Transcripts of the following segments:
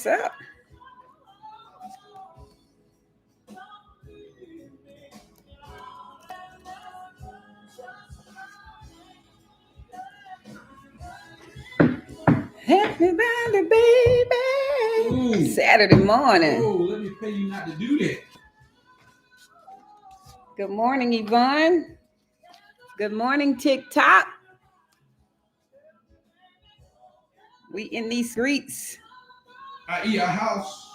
What's up? Happy birthday, baby. Ooh. Saturday morning. Oh, let me pay you not to do that. Good morning, Yvonne. Good morning, TikTok. We in these streets. I eat a house.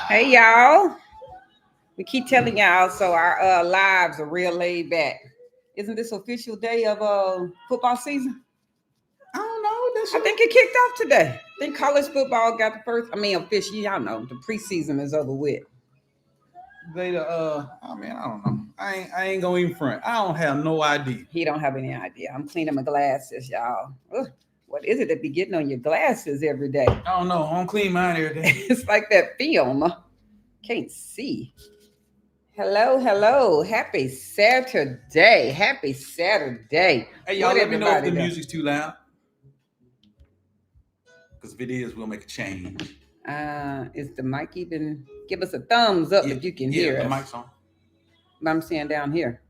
Hey, y'all. We keep telling y'all, so our lives are real laid back. Isn't this official day of football season? I don't know. I think it kicked off today. I think college football got the first. Official. Y'all know the preseason is over with. I don't know. I ain't gonna even front. I don't have no idea. He don't have any idea. I'm cleaning my glasses, y'all. Ugh, what is it that be getting on your glasses every day? I don't know. I don't clean mine every day. It's like that film. Can't see. Hello. Happy Saturday. Hey, y'all, let me know if the music's too loud. Because if it is, we'll make a change. Is the mic even? Give us a thumbs up if you can hear us. The mic's on. But I'm saying down here.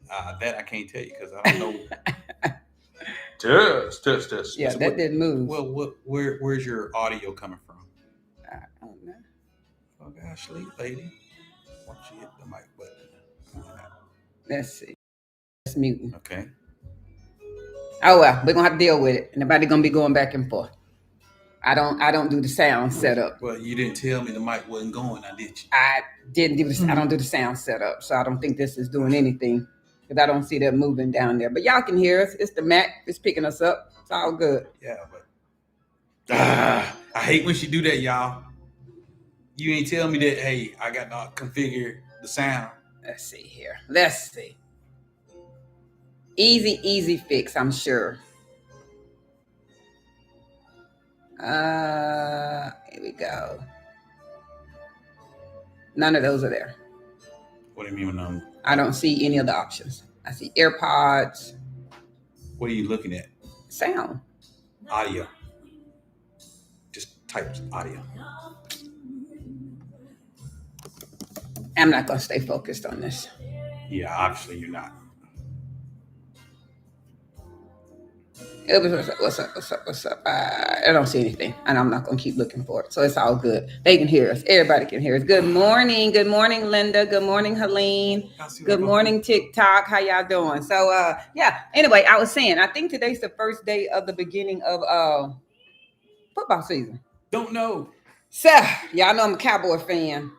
That I can't tell you because I don't know. Test. Yeah, that didn't move. Well, where's your audio coming from? I don't know. Oh gosh, sleep, lady. Once you hit the mic button. Let's see. It's muting. Okay. Oh well, we're gonna have to deal with it. Nobody's gonna be going back and forth. I don't do the sound setup. Well, you didn't tell me the mic wasn't going, now did you? I didn't do this. I don't do the sound setup, so I don't think this is doing anything because I don't see that moving down there. But y'all can hear us. It's the Mac. It's picking us up. It's all good. Yeah, but I hate when she do that, y'all. You ain't tell me that. Hey, I got to configure the sound. Let's see here. Let's see. Easy fix, I'm sure. Here we go. None of those are there. What do you mean none? I don't see any of the options. I see AirPods. What are you looking at? Sound. Audio. Just type audio. I'm not going to stay focused on this. Yeah, obviously you're not. What's up? I don't see anything, and I'm not going to keep looking for it. So it's all good. They can hear us. Everybody can hear us. Good morning, Linda. Good morning, Helene. Good morning, TikTok. How y'all doing? So, anyway, I was saying, I think today's the first day of the beginning of football season. Don't know. So, y'all know I'm a Cowboy fan.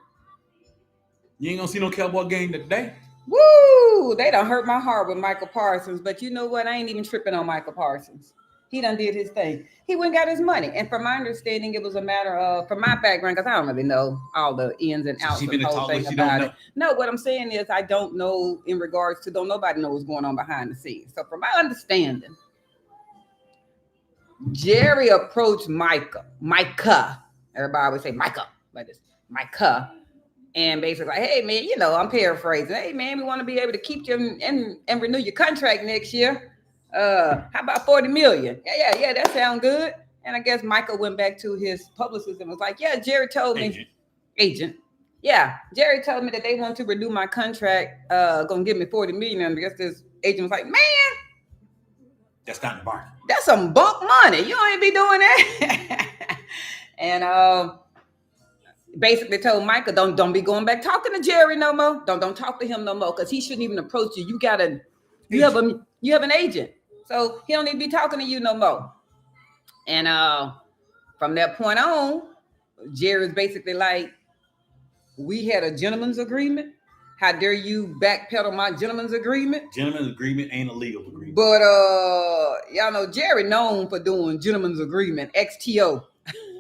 You ain't going to see no Cowboy game today. Woo! They done hurt my heart with Michael Parsons, but you know what? I ain't even tripping on Michael Parsons. He done did his thing. He went and got his money. And from my understanding, it was a matter of, from my background, because I don't really know all the ins and outs of the whole thing about it. No, what I'm saying is I don't know in regards to, don't nobody know what's going on behind the scenes. So from my understanding, Jerry approached Micah. Everybody always say Micah, but it's Micah. And basically, hey, man, I'm paraphrasing. Hey, man, we want to be able to keep you and renew your contract next year. How about $40 million? Yeah, that sounds good. And I guess Michael went back to his publicist and was like, yeah, Jerry told me. Agent. Yeah, Jerry told me that they want to renew my contract, going to give me $40 million. And I guess this agent was like, man. That's not the market. That's some bunk money. You ain't be doing that. And basically told Micah, don't be going back talking to Jerry no more. Don't talk to him no more because he shouldn't even approach you. You have an agent, so he don't need to be talking to you no more. And from that point on, Jerry's basically like, we had a gentleman's agreement. How dare you backpedal my gentleman's agreement? Gentleman's agreement ain't a legal agreement. But y'all know Jerry known for doing gentleman's agreement, XTO.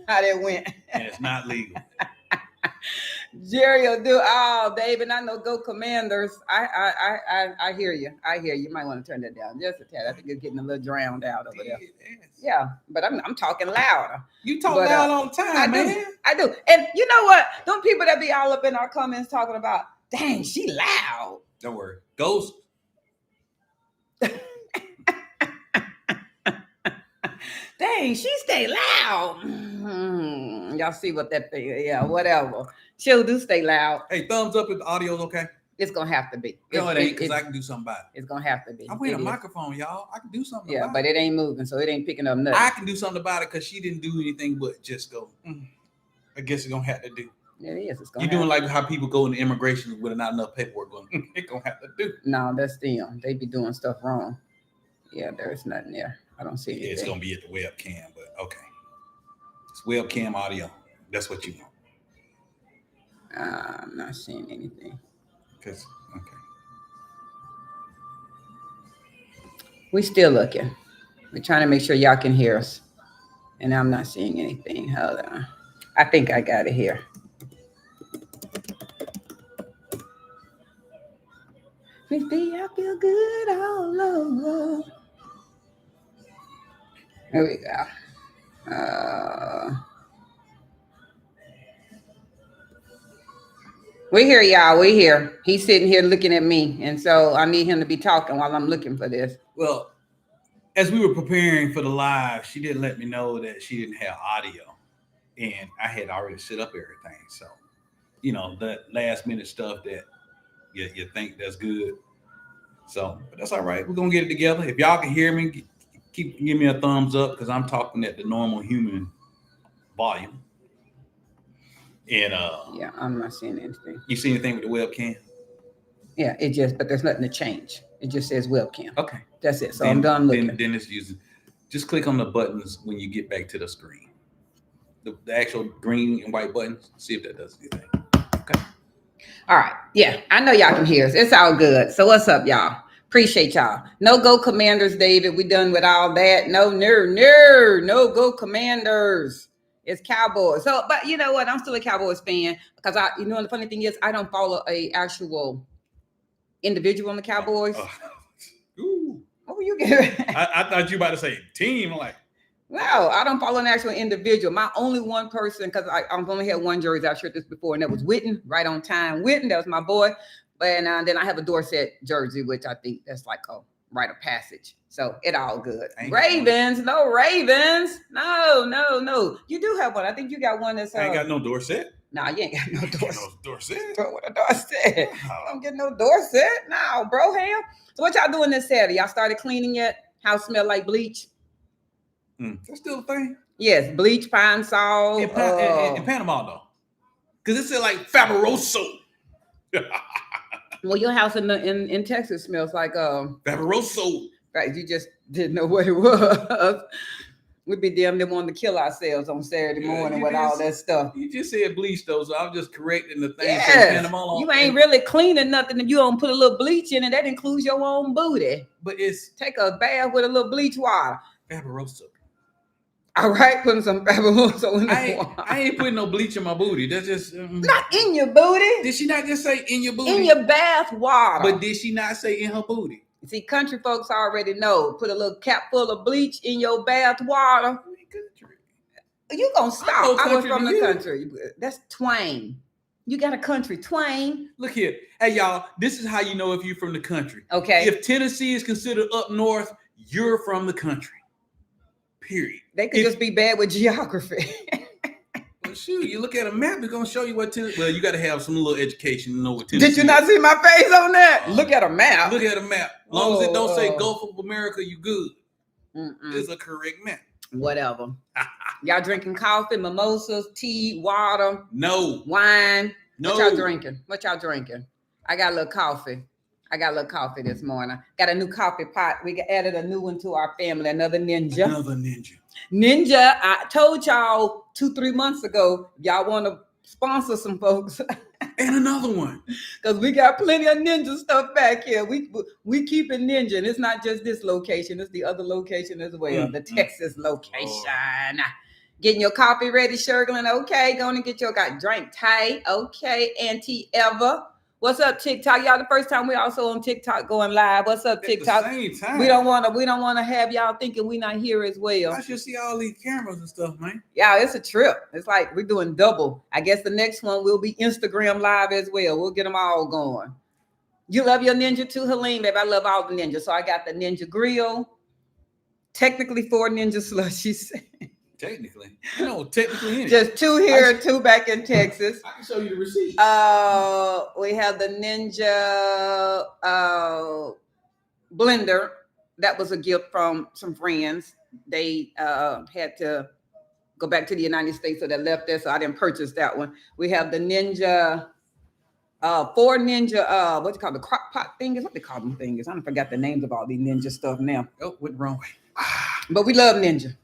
How that went. And it's not legal. Jerry will do. Oh, David, I know. Go Commanders. I hear you. You might want to turn that down just a tad. I think it's getting a little drowned out over there. Yeah, but I'm talking louder. You talk loud all the time, man. I do. And you know what? Them people that be all up in our comments talking about, dang, she loud. Don't worry. Ghost. Dang, she stay loud. Y'all see what that thing is? Yeah, whatever. She'll do stay loud. Hey, thumbs up if the audio's okay. It's gonna have to be. No, it ain't, because I can do something about it. It's gonna have to be. I'm wearing a microphone, y'all. I can do something about it. Yeah, but it ain't moving, so it ain't picking up nothing. I can do something about it because she didn't do anything but just go. I guess it's gonna have to do. It is. It's gonna. You're doing like how people go into immigration with not enough paperwork. Going, it's gonna have to do. No, that's them. They be doing stuff wrong. Yeah, there's nothing there. I don't see anything. Yeah, it's gonna be at the webcam, but okay. It's webcam audio. That's what you want. I'm not seeing anything. Okay. We still looking. We're trying to make sure y'all can hear us. And I'm not seeing anything. Hold on. I think I got it here. I feel good all over. There we go. We here, y'all. We here. He's sitting here looking at me. And so I need him to be talking while I'm looking for this. Well, as we were preparing for the live, she didn't let me know that she didn't have audio. And I had already set up everything. So, that last minute stuff that you think that's good. So, but that's all right. We're going to get it together. If y'all can hear me, give me a thumbs up because I'm talking at the normal human volume. And yeah, I'm not seeing anything. You see anything with the webcam? Yeah, but there's nothing to change. It just says webcam. Okay. That's it. So I'm done looking. Then it's using, just click on the buttons when you get back to the screen. The actual green and white buttons. See if that does anything. Okay. All right. Yeah, I know y'all can hear us. It's all good. So what's up, y'all? Appreciate y'all. No go Commanders, David. We done with all that. No go Commanders. It's Cowboys. So, but you know what? I'm still a Cowboys fan because the funny thing is I don't follow a actual individual in the Cowboys. Ooh. What were you getting? I thought you were about to say team. I'm like, no, I don't follow an actual individual. My only one person, because I've only had one jersey. I've shared this before, and that was Witten, right on time. Witten, that was my boy. And then I have a Dorset jersey, which I think that's like a rite of passage. So it all good. Ravens, no Ravens. No. You do have one. I think you got one that's. I ain't got no Dorset. Nah, you ain't got no Dorset. Dorset. What a Dorset. I don't get no Dorset. No, bro, ham. So what y'all doing this Saturday? Y'all started cleaning yet? House smell like bleach? That's still a thing. Yes, bleach, pine sol. In Panama, though. Because it said like Fabuloso. Well, your house in Texas smells like Fabuloso. Right, you just didn't know what it was. We'd be damn near wanting to kill ourselves on Saturday morning with all that stuff. You just said bleach though, so I'm just correcting the thing. Yes. You ain't really cleaning nothing if you don't put a little bleach in it. That includes your own booty. But it's take a bath with a little bleach water. Fabuloso. All right, putting some Fabuloso in the water. I ain't putting no bleach in my booty. That's just not in your booty. Did she not just say in your booty? In your bath water. But did she not say in her booty? See, country folks already know. Put a little cap full of bleach in your bath water. You gonna stop? I was from the country. That's twang. You got a country twang. Look here, hey y'all. This is how you know if you're from the country. Okay. If Tennessee is considered up north, you're from the country. Period. They could just be bad with geography. Well, shoot, you look at a map, it's gonna show you what Tennessee. Well, you got to have some little education to know what Tennessee. Did you not see my face on that? Look at a map. Look at a map. As long as it don't say Gulf of America, you good. It's a correct map. Whatever. Y'all drinking coffee, mimosas, tea, water? No. Wine? No. What y'all drinking? I got a little coffee. This morning. Got a new coffee pot. We added a new one to our family. Another Ninja. Ninja. I told y'all 2-3 months ago, y'all want to sponsor some folks. And another one. Because we got plenty of Ninja stuff back here. We keep it Ninja. And it's not just this location. It's the other location as well. The Texas location. Oh. Getting your coffee ready, Sherglin. Okay. Going to get your drink tight. Okay. Auntie Eva. What's up, TikTok? Y'all, the first time we also on TikTok going live. What's up, TikTok? At the same time. We don't want to have y'all thinking we not here as well. I should see all these cameras and stuff, man. Yeah, it's a trip. It's like we're doing double. I guess the next one will be Instagram live as well. We'll get them all going. You love your Ninja too, Helene, babe. I love all the Ninja. So I got the Ninja Grill, technically 4 ninja slushies. Technically. Technically in it. Just 2 here, 2 back in Texas. I can show you the receipt. We have the Ninja blender. That was a gift from some friends. They had to go back to the United States, so they left there, so I didn't purchase that one. We have the Ninja 4 Ninja, what you call the crock pot fingers? What they call them fingers? I don't forgot the names of all these Ninja stuff now. Oh, went the wrong way. But we love Ninja.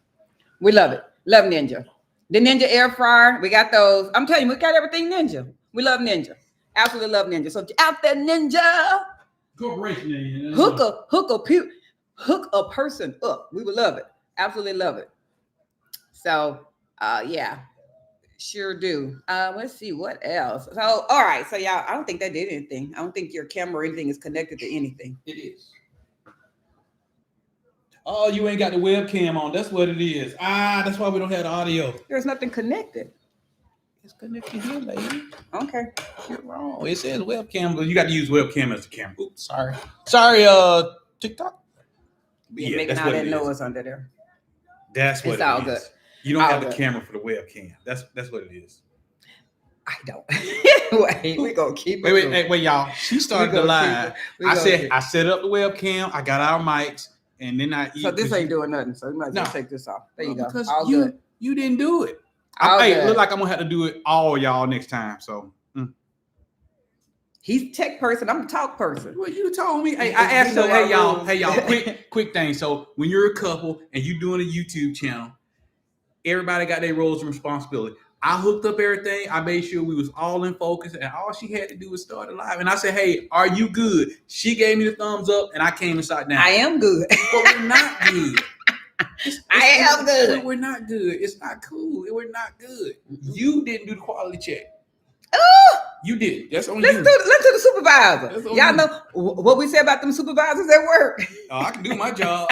We love it. Love Ninja. The Ninja air fryer, we got those. I'm telling you, we got everything Ninja. We love Ninja. Absolutely love Ninja. So out there, Ninja. Corporation. Hook a person up. We would love it. Absolutely love it. So, yeah. Sure do. Let's see what else. So, all right. So, y'all, I don't think that did anything. I don't think your camera or anything is connected to anything. It is. Oh, you ain't got the webcam on. That's what it is. That's why we don't have the audio. There's nothing connected. It's connected here, lady. Okay. You're wrong. It says webcam, but you got to use webcam as the camera. Oops, sorry. Sorry, TikTok. Yeah, making all that noise under there. That's what it's it all is. Good. You don't have the camera for the webcam. That's what it is. I don't. Wait, we gonna keep it. Wait, y'all. She started the live. I set up the webcam. I got our mics, and then So this ain't doing nothing. So we might just take this off. There you go. Because all good. You didn't do it. It look like I'm gonna have to do it all y'all next time. So he's a tech person. I'm a talk person. Well, you told me. Hey, I asked her. Hey y'all. Quick thing. So when you're a couple and you doing a YouTube channel, everybody got their roles and responsibility. I hooked up everything. I made sure we was all in focus, and all she had to do was start it live. And I said, "Hey, are you good?" She gave me the thumbs up, and I came and sat down. I am good, but we're not good. I am good. We're not good. It's not cool. We're not good. You didn't do the quality check. Oh, you did. That's on let's you. Let's do the supervisor. Y'all know what we say about them supervisors at work. Oh, I can do my job.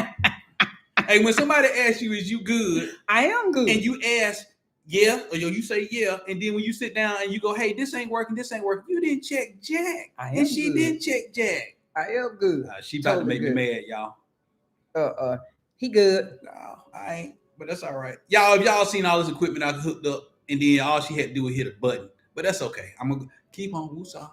Hey, when somebody asks you, "Is you good?" I am good, and you ask, "Yeah," or you say, "Yeah," and then when you sit down and you go, "Hey, this ain't working. This ain't working," you didn't check Jack, and she didn't check Jack. I am good. She about to make me mad, y'all. He good. No, I ain't. But that's all right. Y'all, if y'all seen all this equipment I hooked up, and then all she had to do was hit a button. But that's okay. I'm gonna keep on woosah.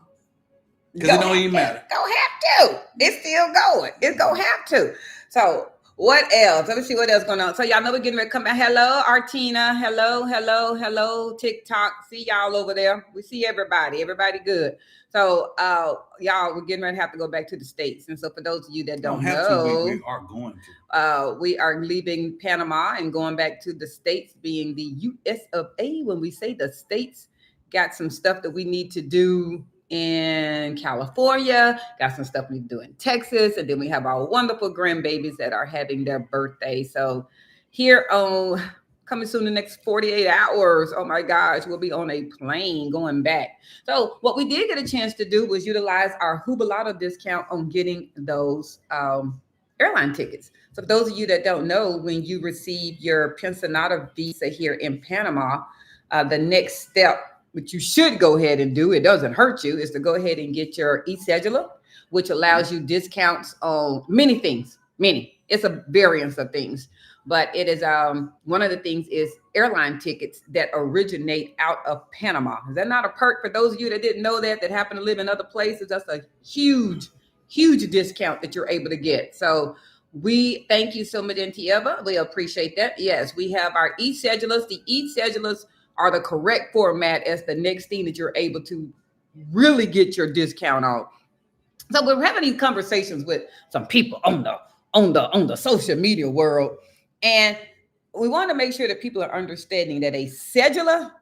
Because it don't even matter. Don't have to. It's still going. It's gonna have to. So what else? Let me see what else going on. So y'all know we're getting ready to come back. Hello, Artina. Hello, TikTok. See y'all over there. We see everybody. Everybody good. So y'all, we're getting ready to have to go back to the States. And so for those of you that don't know, we are going to. We are leaving Panama and going back to the States, being the US of A. When we say the States, got some stuff that we need to do in California, got some stuff we need to do in Texas, and then we have our wonderful grandbabies that are having their birthday. So here on coming soon the next 48 hours, oh my gosh, we'll be on a plane going back. So what we did get a chance to do was utilize our Ovilla discount on getting those airline tickets. So for those of you that don't know, when you receive your Panama visa here in Panama, the next step, which you should go ahead and do, it doesn't hurt you, is to go ahead and get your Cedula, which allows you discounts on many things. It's a variance of things, but it is one of the things is airline tickets that originate out of Panama. Is that not a perk for those of you that didn't know that happen to live in other places? That's a huge discount that you're able to get. So we thank you so much, Eva. We appreciate that. Yes, we have our Cedulas. The Cedulas are the correct format as the next thing that you're able to really get your discount on. So we're having these conversations with some people on the social media world, and we want to make sure that people are understanding that a Cedula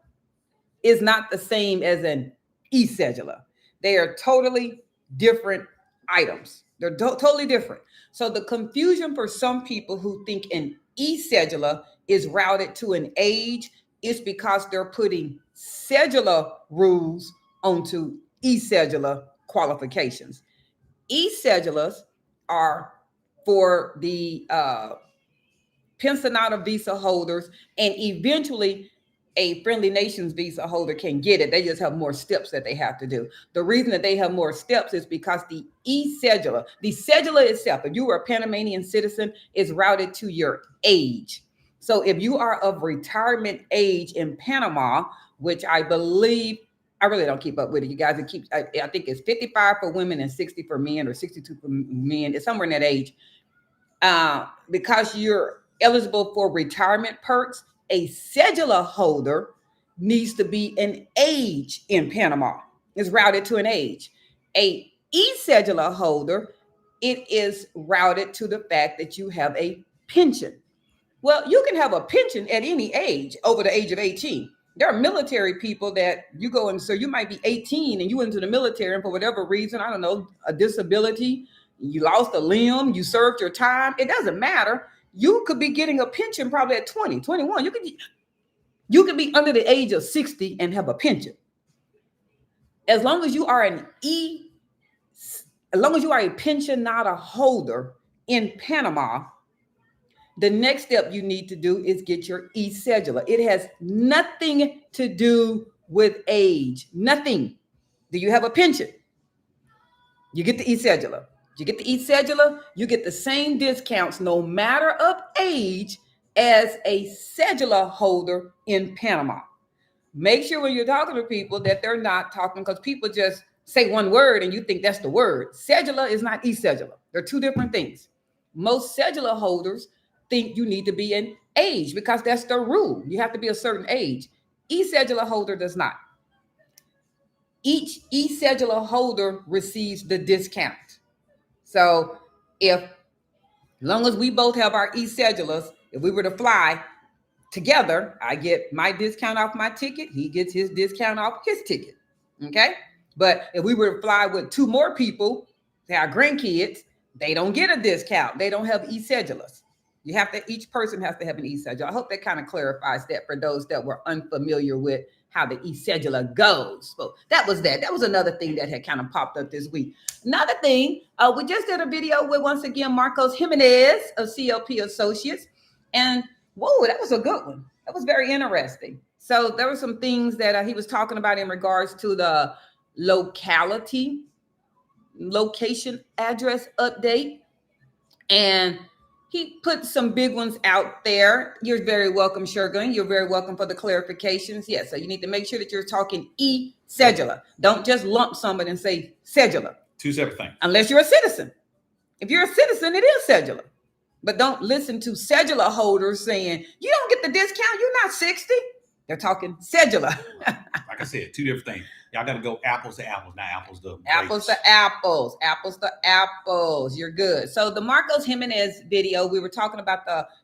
is not the same as an Cedula. They are totally different items. They're totally different. So the confusion for some people who think an Cedula is routed to an age is because they're putting Cedula rules onto Cedula qualifications. Cedulas are for the Panama visa holders, and eventually a friendly nations visa holder can get it. They just have more steps that they have to do. The reason that they have more steps is because the cedula itself, if you were a Panamanian citizen, is routed to your age. So if you are of retirement age in Panama, which I believe, I really don't keep up with it, you guys. I think it's 55 for women and 60 for men, or 62 for men. It's somewhere in that age. Because you're eligible for retirement perks, a cedula holder needs to be an age in Panama. It's routed to an age. A e-cedula holder, it is routed to the fact that you have a pension. Well, you can have a pension at any age over the age of 18. There are military people that you go and so you might be 18 and you went into the military and for whatever reason, I don't know, a disability, you lost a limb, you served your time. It doesn't matter. You could be getting a pension probably at 20, 21. You could be under the age of 60 and have a pension. As long as you are a pensionata holder in Panama, the next step you need to do is get your e-cedula. It has nothing to do with age. Nothing. Do you have a pension? You get the e-cedula. You get the e-cedula, you get the same discounts no matter of age as a cedula holder in Panama. Make sure when you're talking to people that they're not talking, because people just say one word and you think that's the word. Cedula is not e-cedula. They're two different things. Most cedula holders think you need to be an age because that's the rule. You have to be a certain age. E-cedula holder does not. Each e-cedula holder receives the discount. So as long as we both have our e-cedulas, if we were to fly together, I get my discount off my ticket. He gets his discount off his ticket. Okay. But if we were to fly with two more people, our grandkids, they don't get a discount. They don't have e-cedulas. Each person has to have an e-cedula. I hope that kind of clarifies that for those that were unfamiliar with how the e-cedula goes. So that was that. That was another thing that had kind of popped up this week. Another thing, we just did a video with, once again, Marcos Jimenez of CLP Associates. And whoa, that was a good one. That was very interesting. So there were some things that he was talking about in regards to the location address update. And he put some big ones out there. You're very welcome, Shergun. You're very welcome for the clarifications. Yes, so you need to make sure that you're talking e-cedula. Don't just lump somebody and say cedula. Two separate things. Unless you're a citizen. If you're a citizen, it is cedula. But don't listen to cedula holders saying, you don't get the discount, you're not 60. They're talking cedula. Like I said, two different things. Y'all got to go apples to apples, not apples to apples to apples. Apples to apples. You're good. So the Marcos Jimenez video, we were talking about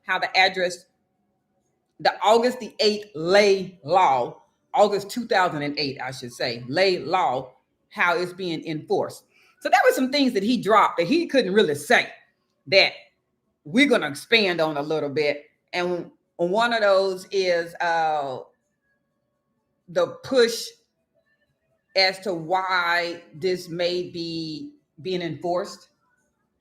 how the address, the August the 8th lay law, August 2008, I should say, lay law, how it's being enforced. So there were some things that he dropped that he couldn't really say that we're going to expand on a little bit. And one of those is the push as to why this may be being enforced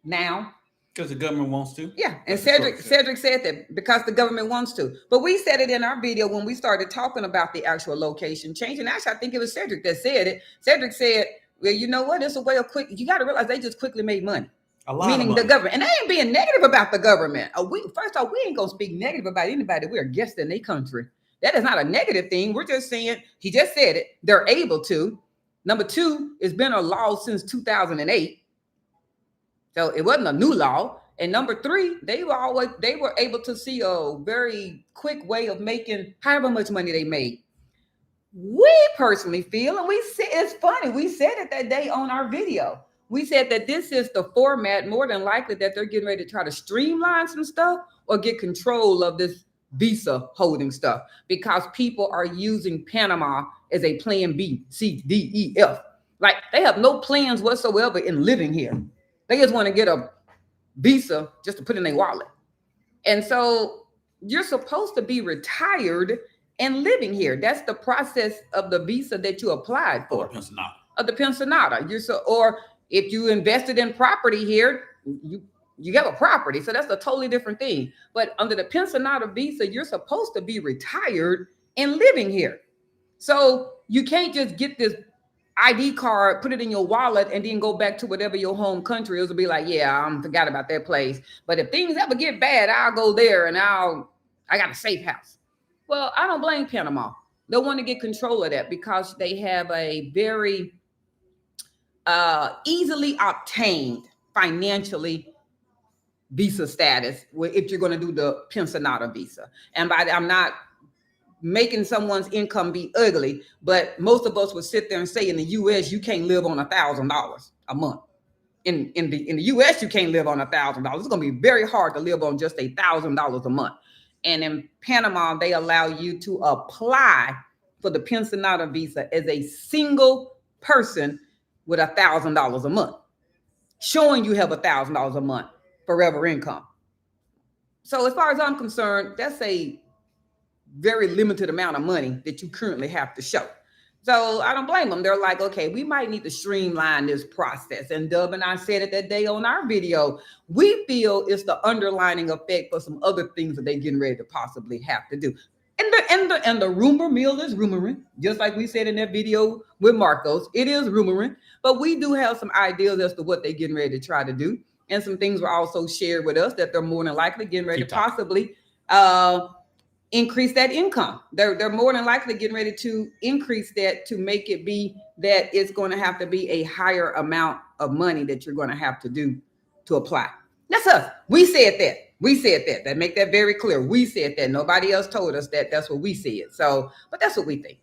now. Because the government wants to. Yeah, and Cedric said that because the government wants to. But we said it in our video when we started talking about the actual location change. And actually, I think it was Cedric that said it. Cedric said, well, you know what? It's a way of quick. You got to realize they just quickly made money. Meaning the government. And they ain't being negative about the government. First off, we ain't going to speak negative about anybody. We're a guest in their country. That is not a negative thing. We're just saying, he just said it. They're able to. Number two, it's been a law since 2008. So it wasn't a new law. And number three, they were able to see a very quick way of making however much money they made. We personally feel, and we say it's funny, we said it that day on our video. We said that this is the format, more than likely, that they're getting ready to try to streamline some stuff or get control of this visa holding stuff, because people are using Panama as a plan B, C, D, E, F. Like they have no plans whatsoever in living here. They just want to get a visa just to put in their wallet. And so you're supposed to be retired and living here. That's the process of the visa that you applied for. Of the pensionata. Or if you invested in property here, you have a property. So that's a totally different thing. But under the pensionata visa, you're supposed to be retired and living here. So you can't just get this ID card, put it in your wallet, and then go back to whatever your home country is. Will be like, yeah, I forgot about that place. But if things ever get bad, I'll go there and I got a safe house. Well, I don't blame Panama. They want to get control of that because they have a very easily obtained financially visa status if you're going to do the pensionata visa. And by that, I'm not making someone's income be ugly, but most of us would sit there and say in the U.S. you can't live on $1,000 a month. In the U.S. you can't live on $1,000. It's going to be very hard to live on just $1,000 a month. And in Panama, they allow you to apply for the pensionata visa as a single person with $1,000 a month, showing you have $1,000 a month forever income. So as far as I'm concerned, that's a very limited amount of money that you currently have to show. So I don't blame them. They're like, okay, we might need to streamline this process. And Dub and I said it that day on our video. We feel it's the underlining effect for some other things that they're getting ready to possibly have to do. And the rumor mill is rumoring, just like we said in that video with Marcos. It is rumoring, but we do have some ideas as to what they're getting ready to try to do. And some things were also shared with us that they're more than likely getting ready to possibly increase that income. They're more than likely getting ready to increase that to make it be that it's going to have to be a higher amount of money that you're going to have to do to apply. That's us. We said that. We said that. That make that very clear. We said that. Nobody else told us that. That's what we said. So, but that's what we think.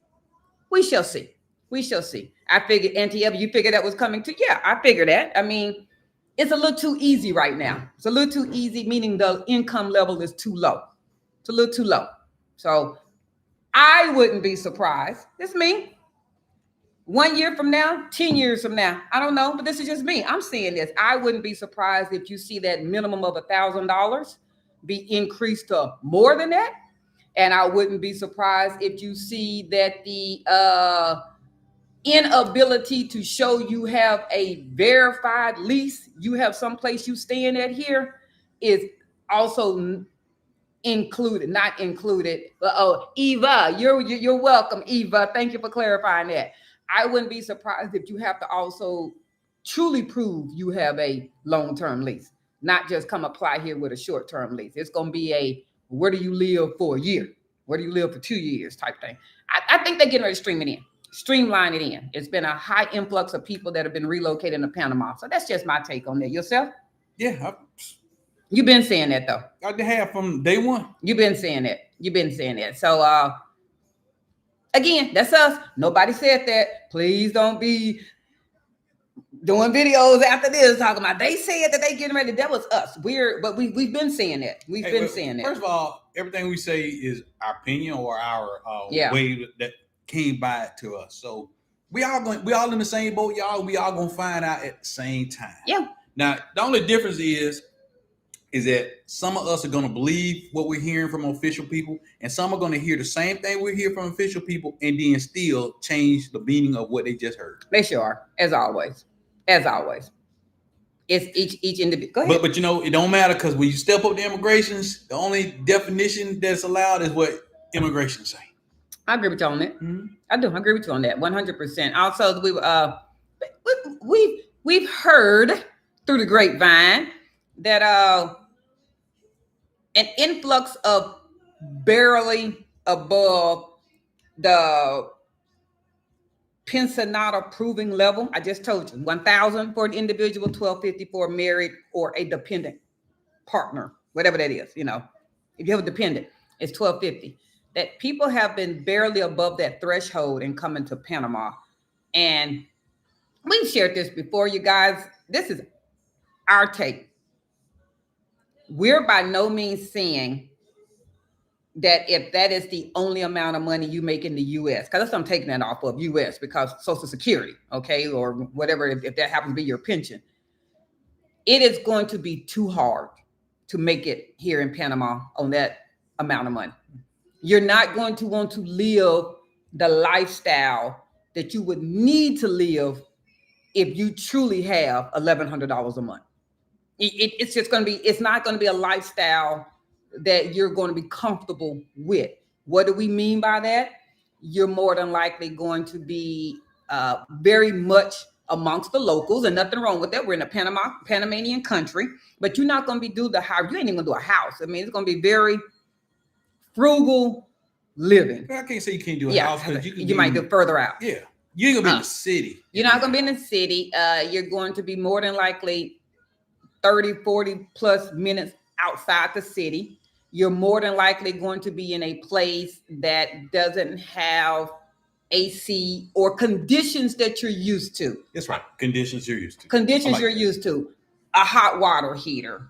We shall see. We shall see. I figured, Auntie Eva, you figured that was coming too? Yeah, I figured that. I mean, it's a little too easy right now. It's a little too easy, meaning the income level is too low. It's a little too low. So I wouldn't be surprised. It's me. 1 year from now, 10 years from now, I don't know, but this is just me. I'm seeing this. I wouldn't be surprised if you see that minimum of $1,000 be increased to more than that. And I wouldn't be surprised if you see that the inability to show you have a verified lease, you have someplace you staying at here, is also included, not included. Oh, Eva, you're welcome, Eva. Thank you for clarifying that. I wouldn't be surprised if you have to also truly prove you have a long-term lease, not just come apply here with a short-term lease. It's going to be a, where do you live for a year? Where do you live for 2 years type thing? I think they're getting ready to streamline it in. It's been a high influx of people that have been relocated to Panama. So that's just my take on that. Yourself? Yeah. You've been saying that though. I have from day one. You've been saying that. So again, that's us. Nobody said that. Please don't be doing videos after this talking about they said that they getting ready. That was us. But we've been saying that. We've been saying that. First of all, everything we say is our opinion or our way that came by to us. So we all in the same boat, y'all. We all gonna find out at the same time. Yeah. Now the only difference is that some of us are going to believe what we're hearing from official people, and some are going to hear the same thing we hear from official people and then still change the meaning of what they just heard. They sure are, as always. As always. It's each individual. Go ahead. But you know, it don't matter, because when you step up to immigrations, the only definition that's allowed is what immigration say. I agree with you on that. Mm-hmm. I do. I agree with you on that 100%. Also, we've heard through the grapevine that an influx of barely above the pensionata proving level. I just told you, 1,000 for an individual, 1,250 for a married or a dependent partner, whatever that is. You know, if you have a dependent, it's 1,250. That people have been barely above that threshold in coming to Panama. And we've shared this before, you guys. This is our take. We're by no means saying that if that is the only amount of money you make in the U.S., because I'm taking that off of U.S. because Social Security, okay, or whatever, if that happens to be your pension, it is going to be too hard to make it here in Panama on that amount of money. You're not going to want to live the lifestyle that you would need to live if you truly have $1,100 a month. It's just going to be, it's not going to be a lifestyle that you're going to be comfortable with. What do we mean by that? You're more than likely going to be very much amongst the locals, and nothing wrong with that. We're in a Panamanian country, but you're not going to be do the house. You ain't even going to do a house. I mean, it's going to be very frugal living. I can't say you can't do a house because you might do further out. Yeah, you ain't gonna be in the city. You're not going to be in the city. You're going to be more than likely 30, 40 plus minutes outside the city. You're more than likely going to be in a place that doesn't have AC or conditions that you're used to. That's right. Conditions you're used to. Conditions you're used to. A hot water heater,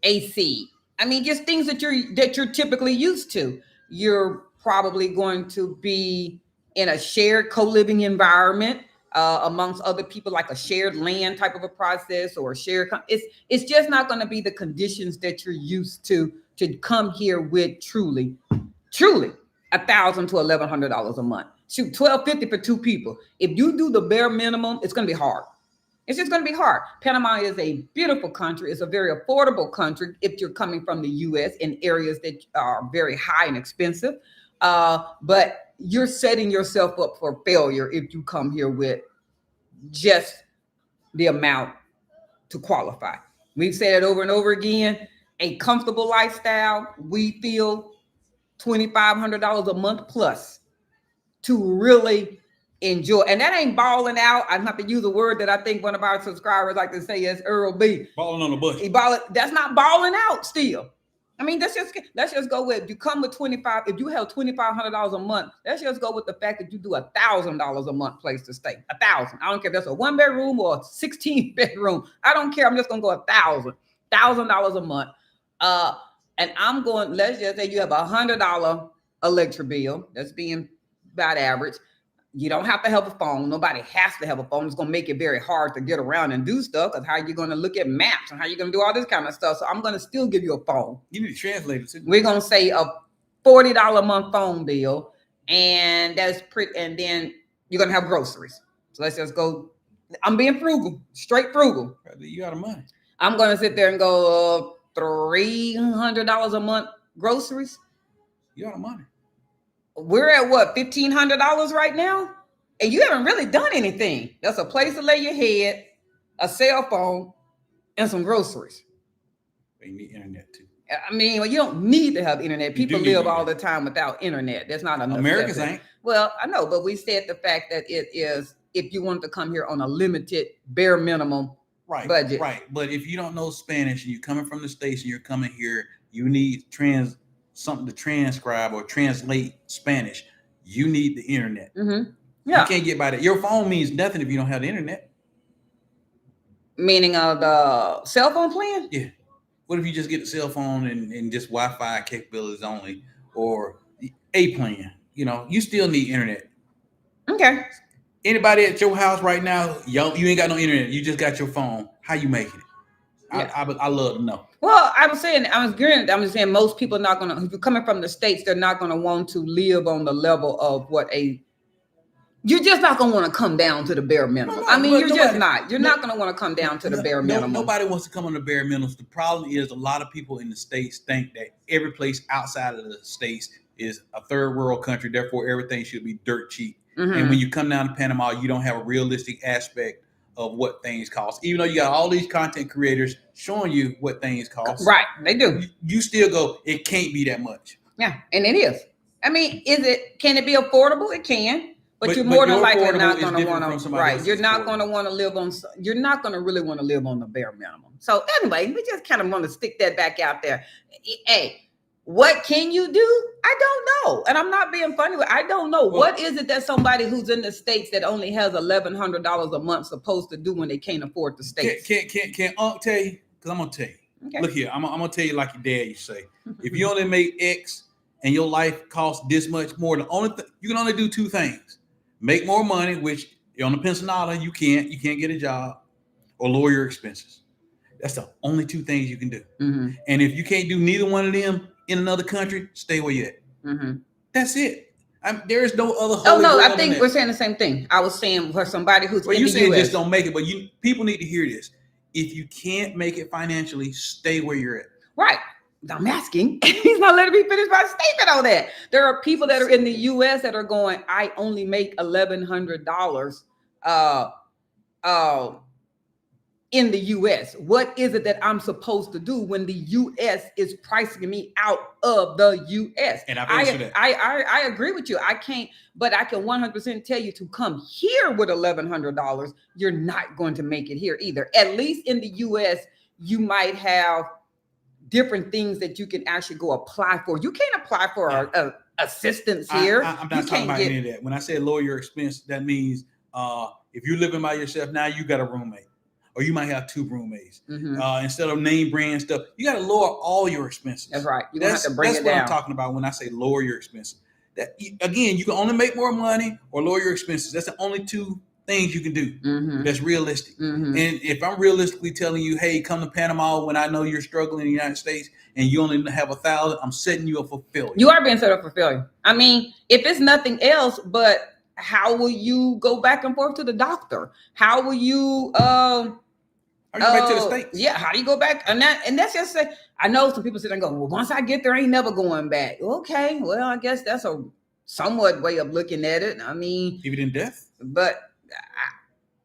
AC. I mean, just things that you're typically used to. You're probably going to be in a shared co-living environment amongst other people, like a shared land type of a process or a shared. It's just not going to be the conditions that you're used to come here with truly $1,000 to $1,100 a month. Shoot, $1,250 for two people. If you do the bare minimum, it's going to be hard. It's just going to be hard. Panama is a beautiful country. It's a very affordable country if you're coming from the U.S. in areas that are very high and expensive. But you're setting yourself up for failure if you come here with just the amount to qualify. We've said it over and over again. A comfortable lifestyle, we feel $2,500 a month plus to really enjoy. And that ain't balling out. I have to use a word that I think one of our subscribers like to say is Earl B. Balling on the bush. That's not balling out still. I mean, let's just go with, if you come with if you have $2,500 a month, let's just go with the fact that you do $1,000 a month place to stay. 1,000. I don't care if that's a 1-bedroom or a 16-bedroom. I don't care. I'm just gonna go $1,000 a month. And I'm going, let's just say you have $100 electric bill. That's being about average. You don't have to have a phone. Nobody has to have a phone. It's going to make it very hard to get around and do stuff, because how are you going to look at maps and how are you going to do all this kind of stuff? So I'm going to still give you a phone. You need to translate it too. We're going to say a $40 a month phone bill, and that's pretty. And then you're going to have groceries. So let's just go. I'm being frugal, straight frugal. You out of money. I'm going to sit there and go $300 a month groceries. You out of money. We're at what, $1,500 right now? And you haven't really done anything. That's a place to lay your head, a cell phone, and some groceries. You need internet too. I mean, you don't need to have internet. People live all the time without internet. That's not enough. Americans ain't. Well, I know, but we said the fact that it is, if you wanted to come here on a limited, bare minimum budget. Right. But if you don't know Spanish and you're coming from the States and you're coming here, you need something to transcribe or translate Spanish. You need the internet. Mm-hmm. Yeah. You can't get by that. Your phone means nothing if you don't have the internet. Meaning the cell phone plan? Yeah. What if you just get the cell phone and just Wi-Fi capabilities only, or a plan? You know, you still need internet. Okay. Anybody at your house right now, you ain't got no internet. You just got your phone. How you making it? Yeah. I love to know. Well, I'm just saying most people are not going to, if you're coming from the States, they're not going to want to live on the level of you're just not going to want to come down to the bare minimum. You're not going to want to come down to the bare minimum. Nobody wants to come on the bare minimum. The problem is a lot of people in the States think that every place outside of the States is a third world country. Therefore, everything should be dirt cheap. Mm-hmm. And when you come down to Panama, you don't have a realistic aspect of what things cost. Even though you got all these content creators showing you what things cost. Right, they do. You still go, it can't be that much. Yeah, and it is. I mean, can it be affordable? It can. But you're more than likely not going to want to, right? You're not going to want to live on, you're not going to really want to live on the bare minimum. So anyway, we just kind of want to stick that back out there. Hey, what can you do? I don't know. And I'm not being funny. I don't know. What is it that somebody who's in the States that only has $1,100 a month supposed to do when they can't afford the States? Can Unc tell you? Because I'm going to tell you. Okay. Look here, I'm going to tell you like your dad used to say. If you only make X and your life costs this much more, you can only do two things. Make more money, which on the pensionada, you can't get a job, or lower your expenses. That's the only two things you can do. Mm-hmm. And if you can't do neither one of them in another country, stay where you're at. Mm-hmm. That's it. There is no other. Oh no, I think we're saying the same thing. I was saying for somebody who's in the saying US. Just don't make it, but people need to hear this. If you can't make it financially, stay where you're at. Right. I'm asking. He's not letting me finish my statement on that. There are people that are in the U.S. that are going, I only make $1,100 in the U.S. What is it that I'm supposed to do when the U.S. is pricing me out of the U.S.? And I've answered that. I agree with you. I can't, but I can 100% tell you to come here with $1,100. You're not going to make it here either. At least in the U.S., you might have different things that you can actually go apply for. You can't apply for assistance here. I'm not talking about any of that. When I say lower your expense, that means if you're living by yourself now, you got a roommate. Or you might have 2 roommates. Instead of name brand stuff, you got to lower all your expenses. That's right. You're going to have to bring it down. That's what I'm talking about when I say lower your expenses. That again, you can only make more money or lower your expenses. That's the only 2 things you can do. That's realistic. And if I'm realistically telling you, hey, come to Panama when I know you're struggling in the United States and you only have 1,000, I'm setting you up for failure. You are being set up for failure. I mean, if it's nothing else, but how will you go back and forth to the doctor? How will you back to the States? Yeah, how do you go back? And that's just say, I know some people sit there and go, well, once I get there, I ain't never going back. Okay, well, I guess that's a somewhat way of looking at it. I mean, even in death. But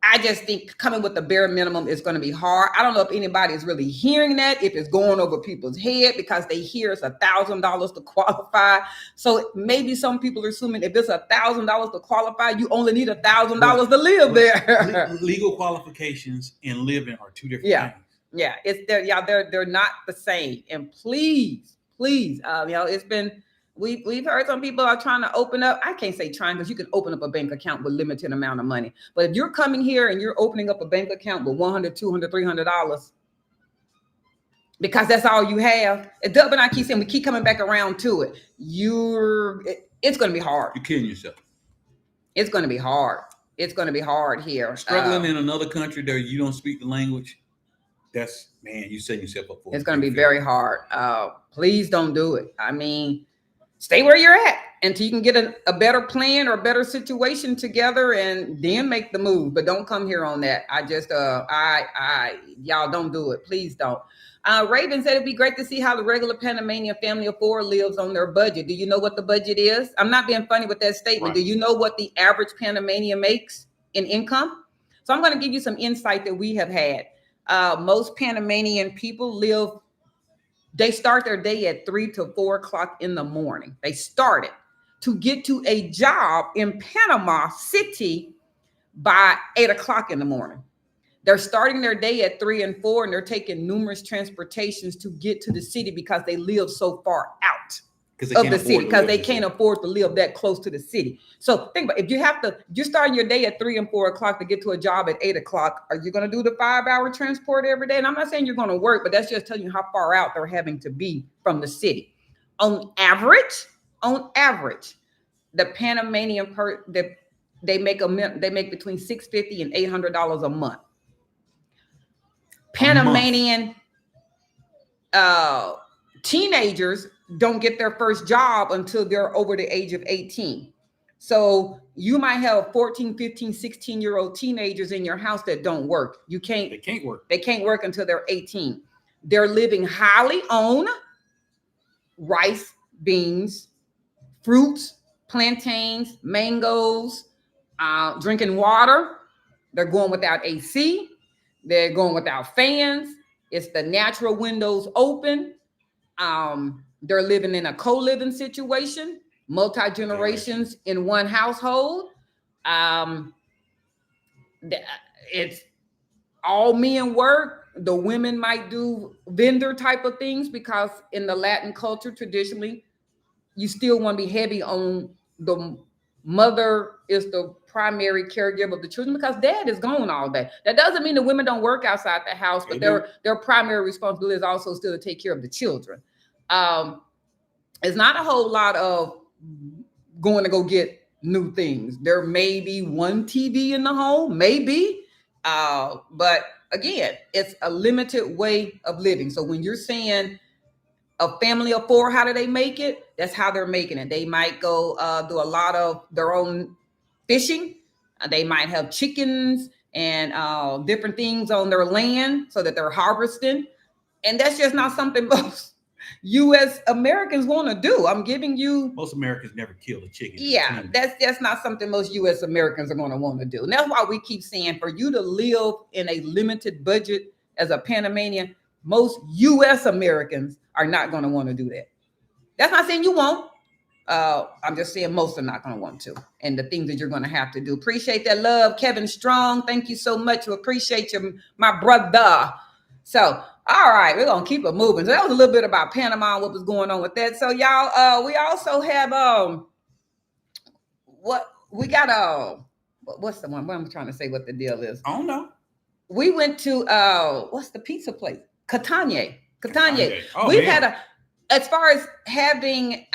I just think coming with the bare minimum is going to be hard. I don't know if anybody is really hearing that, if it's going over people's head because they hear it's $1,000 to qualify. So maybe some people are assuming if it's $1,000 to qualify, you only need $1,000 to live there. Legal qualifications and living are 2 different things. Yeah, they're not the same. And please, it's been. We've heard some people are trying to open up. I can't say trying because you can open up a bank account with limited amount of money. But if you're coming here and you're opening up a bank account with $100, $200, $300, because that's all you have, Dub and I keep saying we keep coming back around to it. It's going to be hard. You're killing yourself. It's going to be hard. It's going to be hard here. Struggling in another country that you don't speak the language. That's you set yourself up for. It's going to be very hard. Please don't do it. I mean. Stay where you're at until you can get a better plan or a better situation together and then make the move. But don't come here on that. I just, y'all don't do it. Please don't. Raven said it'd be great to see how the regular Panamanian family of 4 lives on their budget. Do you know what the budget is? I'm not being funny with that statement. Right. Do you know what the average Panamanian makes in income? So I'm going to give you some insight that we have had. Most Panamanian people they start their day at 3 to 4 o'clock in the morning. They started to get to a job in Panama City by 8 o'clock in the morning. They're starting their day at 3 and 4, and they're taking numerous transportations to get to the city because they live so far out of the city because they can't afford to live that close to the city. So think about if you're starting your day at 3 and 4 o'clock to get to a job at 8 o'clock, are you going to do the 5-hour transport every day? And I'm not saying you're going to work, but that's just telling you how far out they're having to be from the city. On average, the Panamanian they make between $650 and $800 a month. Panamanian teenagers don't get their first job until they're over the age of 18. So you might have 14, 15, 16-year-old teenagers in your house that don't work. They can't work. They can't work until they're 18. They're living highly on rice, beans, fruits, plantains, mangoes, drinking water. They're going without AC. They're going without fans. It's the natural windows open. They're living in a co-living situation, multi-generations in one household. It's all men work. The women might do vendor type of things because in the Latin culture, traditionally, you still want to be heavy on the mother is the primary caregiver of the children because dad is gone all day. That doesn't mean the women don't work outside the house, but their primary responsibility is also still to take care of the children. It's not a whole lot of going to go get new things. There may be one TV in the home, maybe, but again, it's a limited way of living. So when you're saying a family of 4, how do they make it? That's how they're making it. They might go do a lot of their own fishing. They might have chickens and different things on their land so that they're harvesting. And that's just not something U.S. Americans want to do. I'm giving you. Most Americans never kill a chicken. Yeah, that's not something most U.S. Americans are going to want to do. And that's why we keep saying for you to live in a limited budget as a Panamanian, most U.S. Americans are not going to want to do that. That's not saying you won't. I'm just saying most are not going to want to. And the things that you're going to have to do. Appreciate that love, Kevin Strong. Thank you so much. We appreciate you, my brother. So, all right, we're going to keep it moving. So that was a little bit about Panama and what was going on with that. So y'all, we also have, what we got, what's the one? What I'm trying to say what the deal is. I don't know. We went to, what's the pizza place? Catania. Oh, We've man. had as far as having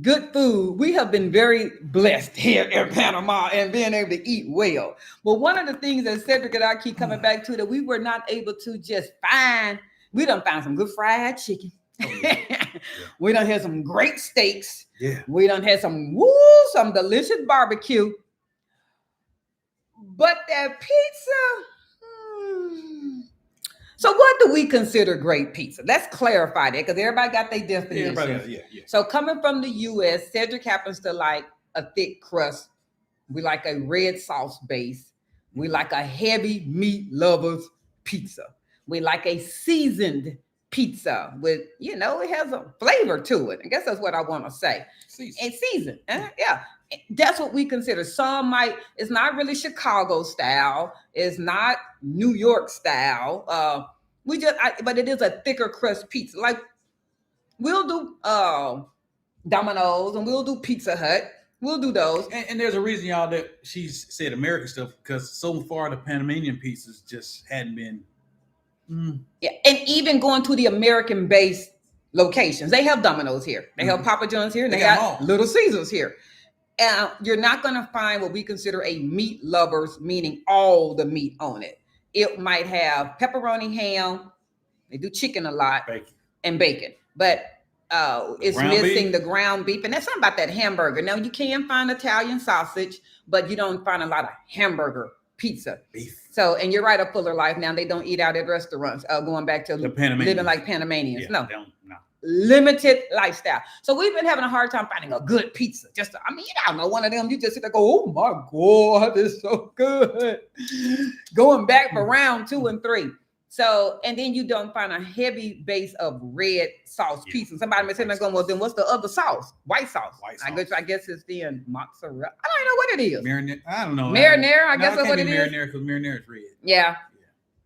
good food, we have been very blessed here in Panama and being able to eat well. But one of the things that Cedric and I keep coming back to that we were not able to just find, we done found some good fried chicken. We done had some great steaks. Yeah. We done had some delicious barbecue. But that pizza, So what do we consider great pizza? Let's clarify that because everybody got their definition. Yeah. So coming from the U.S., Cedric happens to like a thick crust. We like a red sauce base. We like a heavy meat lovers pizza. We like a seasoned pizza with, it has a flavor to it. I guess that's what I want to say. And seasoned. Yeah. That's what we consider. Some it's not really Chicago style. It's not New York style. But it is a thicker crust pizza. Like we'll do Domino's and we'll do Pizza Hut. We'll do those. And there's a reason, y'all, that she said American stuff because so far the Panamanian pizzas just hadn't been. Yeah, and even going to the American-based locations, they have Domino's here. They have Papa John's here. They got Little Caesars here. You're not going to find what we consider a meat lovers, meaning all the meat on it. It might have pepperoni, ham. They do chicken a lot, and bacon. But it's missing the ground beef. And that's something about that hamburger. Now, you can find Italian sausage, but you don't find a lot of hamburger pizza. Beef. So, and you're right, a fuller life now. They don't eat out at restaurants, going back to living like Panamanians. Yeah, no. No. Limited lifestyle. So we've been having a hard time finding a good pizza. You don't know one of them. You just sit there and go, oh my God, it's so good. Going back for round 2 and 3. So, and then you don't find a heavy base of red sauce pizza. Somebody may say, going, well, then what's the other sauce? White sauce. I guess it's the mozzarella. I don't know what it is. Marinara. I don't know. Marinara. I guess that's what it is. Marinara because marinara is red. Yeah.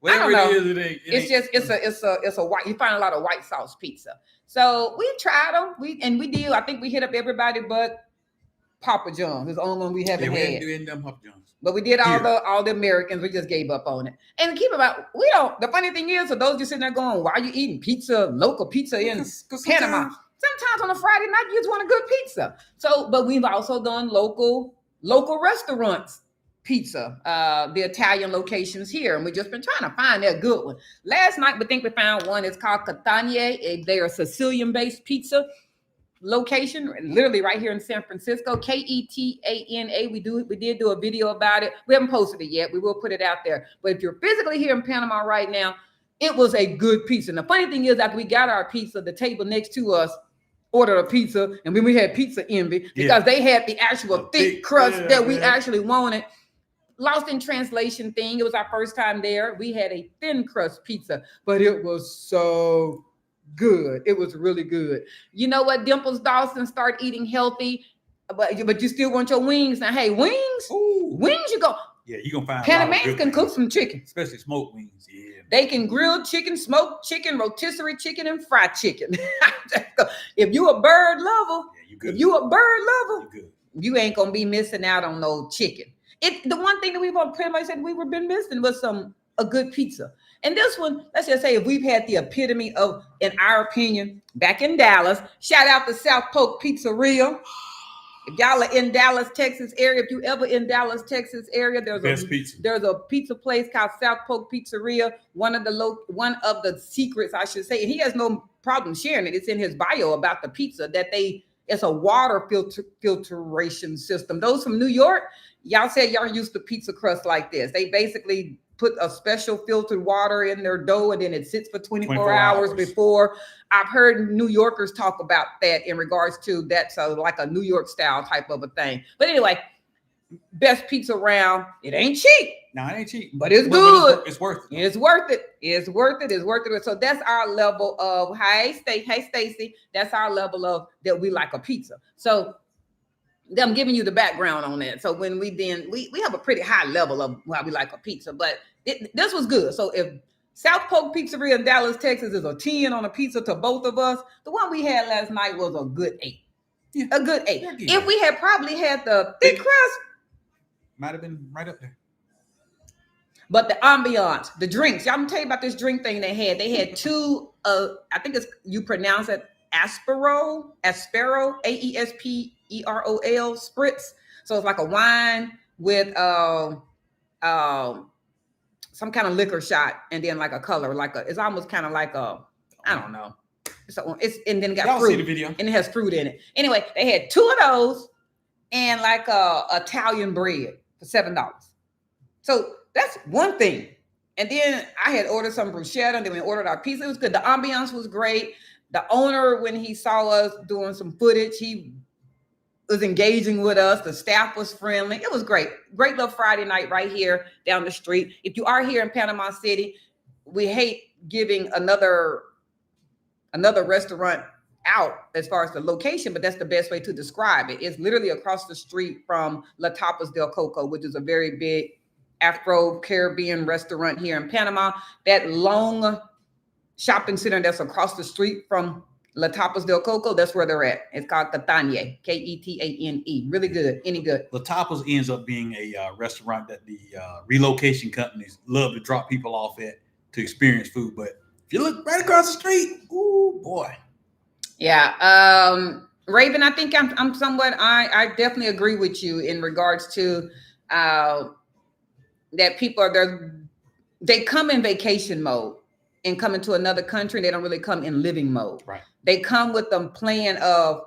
Whatever I don't it is, it's a white. You find a lot of white sauce pizza. So we tried them. We did. I think we hit up everybody but Papa John's. It's the only one we haven't had. We didn't Papa John's. But we did all the Americans. We just gave up on it. And keep about the funny thing is, for those just sitting there going, why are you eating local pizza in Panama? Sometimes on a Friday night, you just want a good pizza. So, but we've also done local restaurants pizza, the Italian locations here. And we've just been trying to find that good one. Last night, we think we found one. It's called Catania. They're a Sicilian-based pizza location, literally right here in San Francisco. Ketana. We did do a video about it. We haven't posted it yet. We will put it out there. But if you're physically here in Panama right now, it was a good pizza. And the funny thing is, after we got our pizza, the table next to us ordered a pizza, and then we had pizza envy because they had the actual thick crust that we actually wanted. Lost in translation thing. It was our first time there. We had a thin crust pizza, but it was so good. It was really good. You know what? Dimples Dawson, start eating healthy, but you still want your wings. Now, hey, wings, you go. Yeah, you gonna find Panamanians can cook some chicken, especially smoked wings. Yeah, they can grill chicken, smoked chicken, rotisserie chicken, and fried chicken. If you a bird lover, you ain't gonna be missing out on no chicken. The one thing that we've pretty much said we were been missing was a good pizza. And this one, let's just say if we've had the epitome of, in our opinion, back in Dallas, shout out to South Polk Pizzeria. If y'all are in Dallas, Texas area, if you ever in Dallas, Texas area, there's a pizza place called South Polk Pizzeria. One of the secrets, I should say, and he has no problem sharing it. It's in his bio about the pizza that it's a water filtration system. Those from New York, y'all said y'all used to pizza crust like this. They basically put a special filtered water in their dough, and then it sits for 24 hours. hours before. I've heard New Yorkers talk about that in regards to that's like a New York style type of a thing. But anyway, best pizza around. It ain't cheap. No, it ain't cheap, but it's good. It's worth it. It's worth it. It's worth it. It's worth it. So that's our level of hey Stacy. That's our level of that we like a pizza. So I'm giving you the background on that. So when we have a pretty high level of why we like a pizza, but this was good. So if South Polk Pizzeria in Dallas, Texas is a 10 on a pizza to both of us, the one we had last night was a good 8. Yeah. A good 8. If we had probably had the thick crust, might have been right up there. But the ambiance, the drinks, y'all, I'm gonna tell you about this drink thing they had. They had 2, I think you pronounce it Aspero, Aesperol, spritz. So it's like a wine with some kind of liquor shot, and then like a color, it's almost kind of like I don't know. So and then it got y'all fruit, see the video, and it has fruit in it. Anyway, they had 2 of those and like Italian bread for $7. So that's one thing. And then I had ordered some bruschetta, and then we ordered our pizza. It was good. The ambiance was great. The owner, when he saw us doing some footage, he was engaging with us. The staff was friendly. It was great. Great little Friday night right here down the street. If you are here in Panama City, we hate giving another restaurant out as far as the location, but that's the best way to describe it. It's literally across the street from La Tapas del Coco, which is a very big Afro-Caribbean restaurant here in Panama. That long shopping center that's across the street from La Tapas del Coco, that's where they're at. It's called Catane, Ketane. Really good. Any good. La Tapas ends up being a restaurant that the relocation companies love to drop people off at to experience food. But if you look right across the street, ooh, boy. Yeah. Raven, I think I'm somewhat, I definitely agree with you in regards to that people are there. They come in vacation mode and come into another country. They don't really come in living mode. Right. They come with the plan of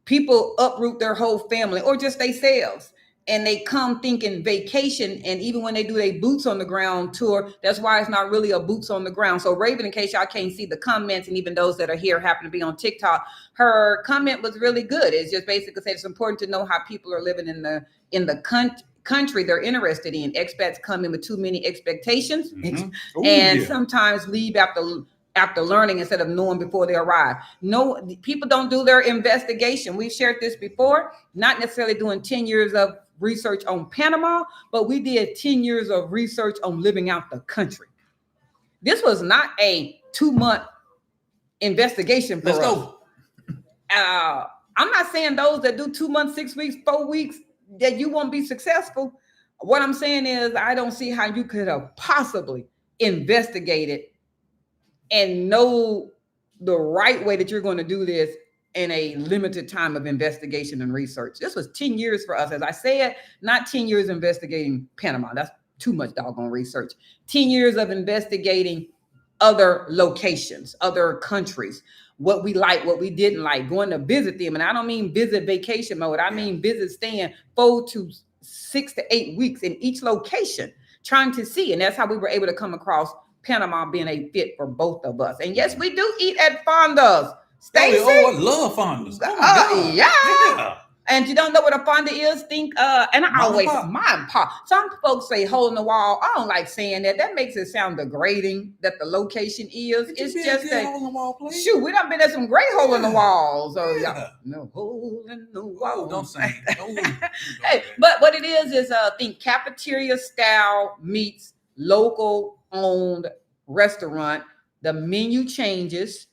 people uproot their whole family or just themselves. And they come thinking vacation. And even when they do a boots on the ground tour, that's why it's not really a boots on the ground. So Raven, in case y'all can't see the comments, and even those that are here happen to be on TikTok, her comment was really good. It's just basically said it's important to know how people are living in the country they're interested in. Expats come in with too many expectations sometimes leave after learning instead of knowing before they arrive. No, people don't do their investigation. We've shared this before, not necessarily doing 10 years of research on Panama, but we did 10 years of research on living out the country. This was not a 2-month investigation for us. Let's go. I'm not saying those that do 2 months, 6 weeks, 4 weeks, that you won't be successful. What I'm saying is I don't see how you could have possibly investigated and know the right way that you're going to do this in a limited time of investigation and research. This was 10 years for us. As I said, not 10 years investigating Panama. That's too much doggone research. 10 years of investigating other locations, other countries, what we like, what we didn't like, going to visit them. And I don't mean visit vacation mode. I mean visit staying 4 to 6 to 8 weeks in each location, trying to see. And that's how we were able to come across Panama being a fit for both of us. And yes, we do eat at Fonda's. Stacy? Oh, I love Fonda's. Yeah. And you don't know what a fonda is? Think, and I always, mom and pop. Some folks say hole in the wall. I don't like saying that. That makes it sound degrading that the location is. It's just a hole in the wall, please. Shoot, we done been at some great hole in the walls. So no hole in the wall. Don't say. Hey, but what it is think cafeteria style meets local owned restaurant. The menu changes.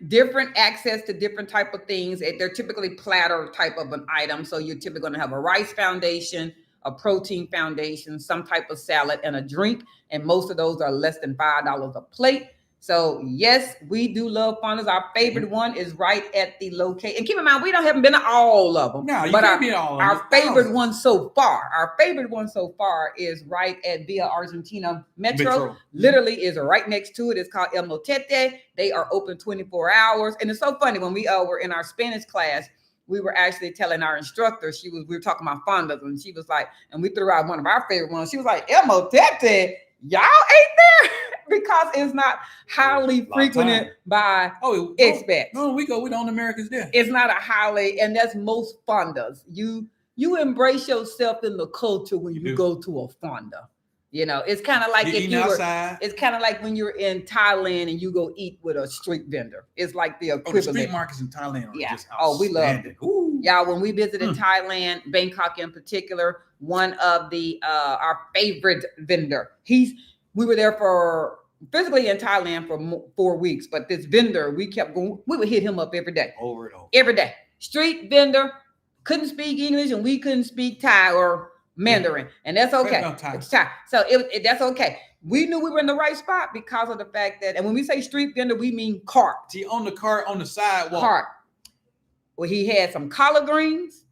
Different access to different type of things. They're typically platter type of an item. So you're typically going to have a rice foundation, a protein foundation, some type of salad, and a drink. And most of those are less than $5 a plate. So yes, we do love Fonda's. Our favorite one is right at the location. And keep in mind, we haven't been to all of them. No, you can't be all of them. Our favorite one so far is right at Via Argentina Metro. Literally is right next to it. It's called El Motete. They are open 24 hours. And it's so funny when we were in our Spanish class, we were actually telling our instructor, we were talking about fondas, and she was like, and we threw out one of our favorite ones. She was like, Emotete, y'all ate there? Because it's not highly frequented by expats. No, we go with the Americans there. It's not a highly, and that's most fondas. You embrace yourself in the culture when you go to a fonda. You know, it's kind of like it's kind of like when you're in Thailand and you go eat with a street vendor. It's like the equivalent. The street markets in Thailand are just we love it. Y'all, when we visited Thailand, Bangkok in particular, one of the our favorite vendor. We were there for physically in Thailand for 4 weeks, but this vendor, we kept going. We would hit him up every day. Over and over. Every day. Street vendor, couldn't speak English and we couldn't speak Thai or Mandarin, and that's okay. It's Thai. So that's okay. We knew we were in the right spot because of the fact that, and when we say street vendor, we mean cart. See, on the cart, on the sidewalk. Cart. Well, he had some collard greens,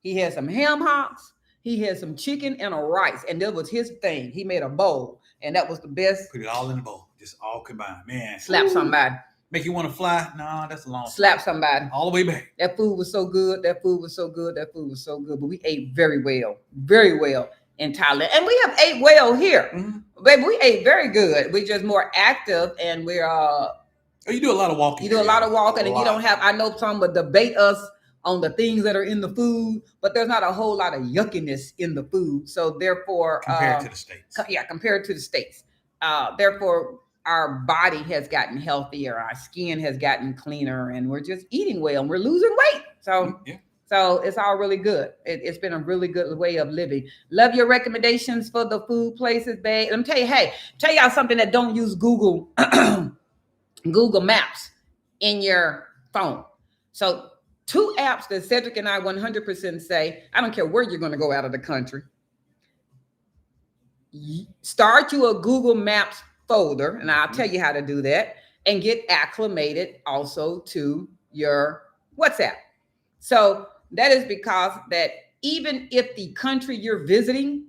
he had some ham hocks, he had some chicken and a rice, and that was his thing. He made a bowl, and that was the best. Put it all in the bowl, just all combined, man. Slap somebody. Make you want to fly? No, that's a long. Slap somebody. All the way back. That food was so good. That food was so good. But we ate very well in Thailand, and we have ate well here. Mm-hmm. Baby, we ate very good. We're just more active, and we're. You do a lot of walking. You do a lot of walking, and you don't have. I know some would debate us on the things that are in the food, but there's not a whole lot of yuckiness in the food. So therefore, compared to the States. Compared to the States. Therefore, our body has gotten healthier, our skin has gotten cleaner, and we're just eating well, and we're losing weight. So, So it's all really good. It's been a really good way of living. Love your recommendations for the food places, babe. Let me tell y'all something that don't use Google Google Maps in your phone. So 2 apps that Cedric and I 100% say, I don't care where you're going to go out of the country. Start you a Google Maps folder, and I'll tell you how to do that, and get acclimated also to your WhatsApp. So that is because that even if the country you're visiting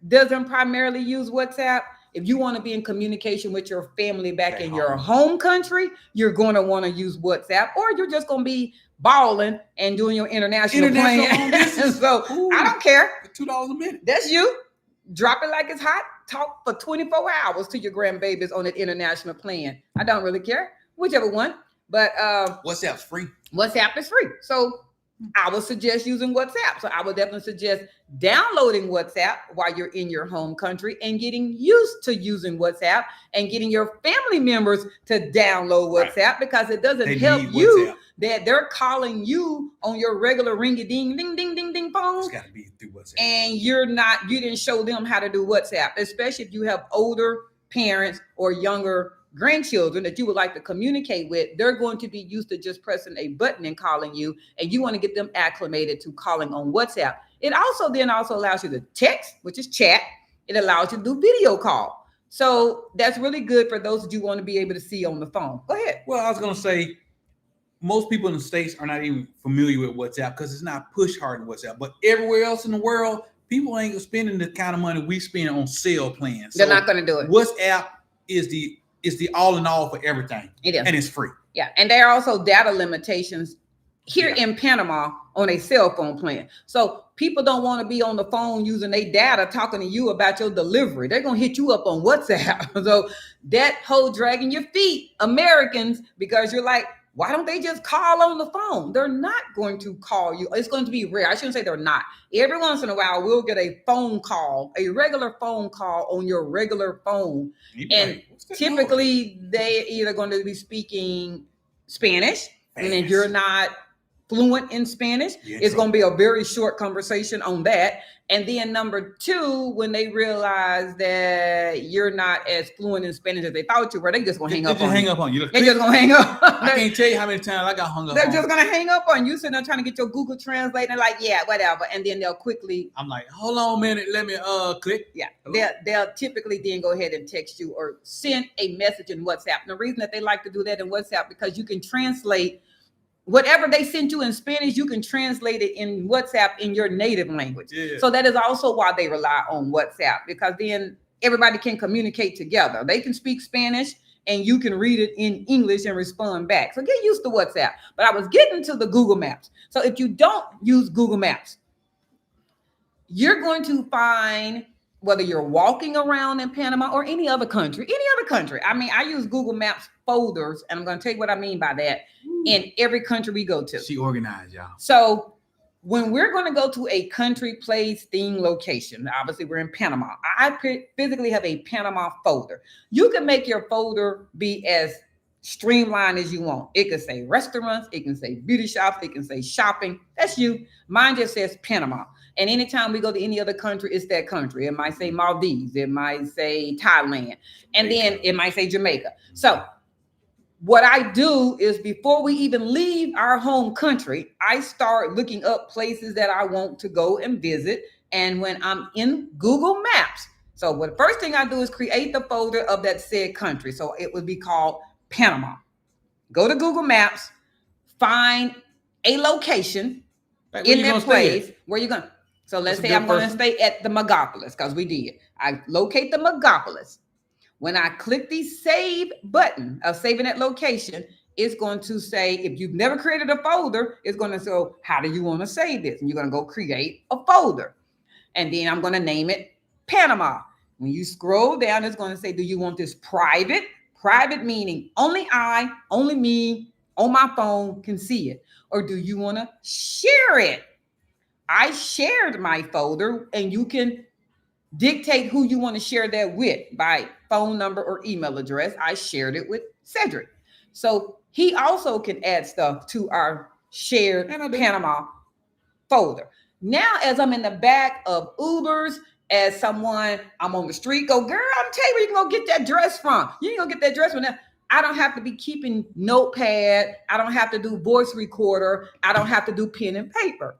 doesn't primarily use WhatsApp, if you want to be in communication with your family back in your home country, you're going to want to use WhatsApp, or you're just going to be balling and doing your international plan. So I don't care. $2 a minute. That's you. Drop it like it's hot. Talk for 24 hours to your grandbabies on an international plan. I don't really care, whichever one. But WhatsApp's free. WhatsApp is free. So I would suggest using WhatsApp. So I would definitely suggest downloading WhatsApp while you're in your home country and getting used to using WhatsApp and getting your family members to download WhatsApp, because it doesn't help you WhatsApp. That they're calling you on your regular ring-a-ding, ding, ding, ding, ding phone. It's got to be through WhatsApp. And you didn't show them how to do WhatsApp, especially if you have older parents or younger grandchildren that you would like to communicate with. They're going to be used to just pressing a button and calling you, and you want to get them acclimated to calling on WhatsApp. It also allows you to text, which is chat. It allows you to do video call. So that's really good for those that you want to be able to see on the phone. Go ahead. Well, I was going to say, most people in the States are not even familiar with WhatsApp because it's not push hard in WhatsApp. But everywhere else in the world, people ain't spending the kind of money we spend on cell plans. They're not going to do it. WhatsApp is the all in all for everything. It is. And it's free. Yeah. And there are also data limitations here in Panama on a cell phone plan. So people don't want to be on the phone using their data talking to you about your delivery. They're going to hit you up on WhatsApp. So that whole dragging your feet, Americans, because you're like, why don't they just call on the phone? They're not going to call you. It's going to be rare. I shouldn't say they're not. Every once in a while, we'll get a phone call, a regular phone call on your regular phone. And typically, they're either going to be speaking Spanish. And if you're not fluent in Spanish, it's going to be a very short conversation on that. And then number 2, when they realize that you're not as fluent in Spanish as they thought you were, they just going to hang up on you. They're just going to hang up. I can't tell you how many times I got hung up. They're just going to hang up on you. So they're trying to get your Google Translate. And like, yeah, whatever. And then they'll quickly. I'm like, hold on a minute. Let me click. Yeah. They'll typically then go ahead and text you or send a message in WhatsApp. And the reason that they like to do that in WhatsApp, because you can translate whatever they sent you in Spanish, you can translate it in WhatsApp in your native language. Yeah. So that is also why they rely on WhatsApp, because then everybody can communicate together. They can speak Spanish and you can read it in English and respond back. So get used to WhatsApp. But I was getting to the Google Maps. So if you don't use Google Maps, you're going to find, whether you're walking around in Panama or any other country. I mean, I use Google Maps folders, and I'm going to tell you what I mean by that, in every country we go to. She organized, y'all. So when we're going to go to a country, place, theme, location, obviously we're in Panama. I physically have a Panama folder. You can make your folder be as streamlined as you want. It can say restaurants, it can say beauty shops, it can say shopping. That's you. Mine just says Panama. And anytime we go to any other country, it's that country. It might say Maldives, it might say Thailand, and then it might say Jamaica. So what I do is, before we even leave our home country, I start looking up places that I want to go and visit. And when I'm in Google Maps, so what the first thing I do is create the folder of that said country. So it would be called Panama. Go to Google Maps, find a location in that place where you're going. So let's say I'm going to stay at the Megapolis, because we did. I locate the Megapolis. When I click the save button of saving that location, it's going to say, if you've never created a folder, it's going to say, how do you want to save this? And you're going to go create a folder. And then I'm going to name it Panama. When you scroll down, it's going to say, do you want this private? Private meaning only I, only me on my phone can see it. Or do you want to share it? I shared my folder, and you can dictate who you want to share that with by phone number or email address. I shared it with Cedric. So he also can add stuff to our shared Panama folder. Now, as I'm in the back of Ubers, as someone, I'm on the street, go, girl, I'm telling you where you can go get that dress from. You can go get that dress from there. I don't have to be keeping notepad. I don't have to do voice recorder. I don't have to do pen and paper.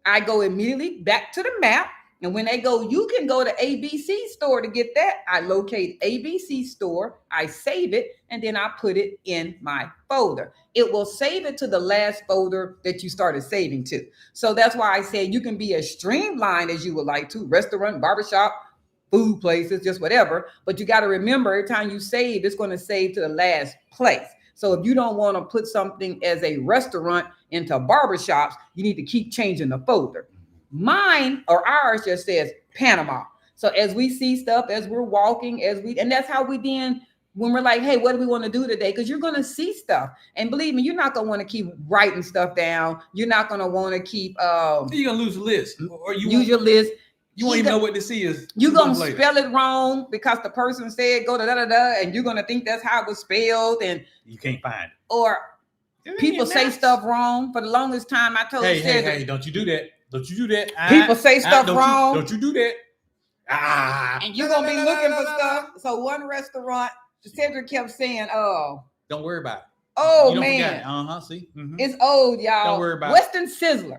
I go immediately back to the map. And when they go, you can go to ABC store to get that. I locate ABC store, I save it, and then I put it in my folder. It will save it to the last folder that you started saving to. So that's why I said you can be as streamlined as you would like to, restaurant, barbershop, food places, just whatever. But you got to remember, every time you save, it's going to save to the last place. So if you don't want to put something as a restaurant into barbershops, you need to keep changing the folder. Mine or ours just says Panama. So as we see stuff, as we're walking, and that's how we then, when we're like, hey, what do we want to do today? Because you're going to see stuff. And believe me, you're not going to want to keep writing stuff down. You're not going to want to keep. You're going to lose the list. Or you use your list. You won't even know what to see is. You're going to spell it wrong because the person said go to da-da-da, and you're going to think that's how it was spelled. And you can't find it. Or people say stuff wrong. For the longest time, I told hey, don't you do that. Don't you do that. People say stuff wrong. Don't you do that. And you're going to be looking for stuff. So one restaurant, Cedric kept saying, don't worry about it. Oh, man. See? Mm-hmm. It's old, y'all. Don't worry about Western Sizzler.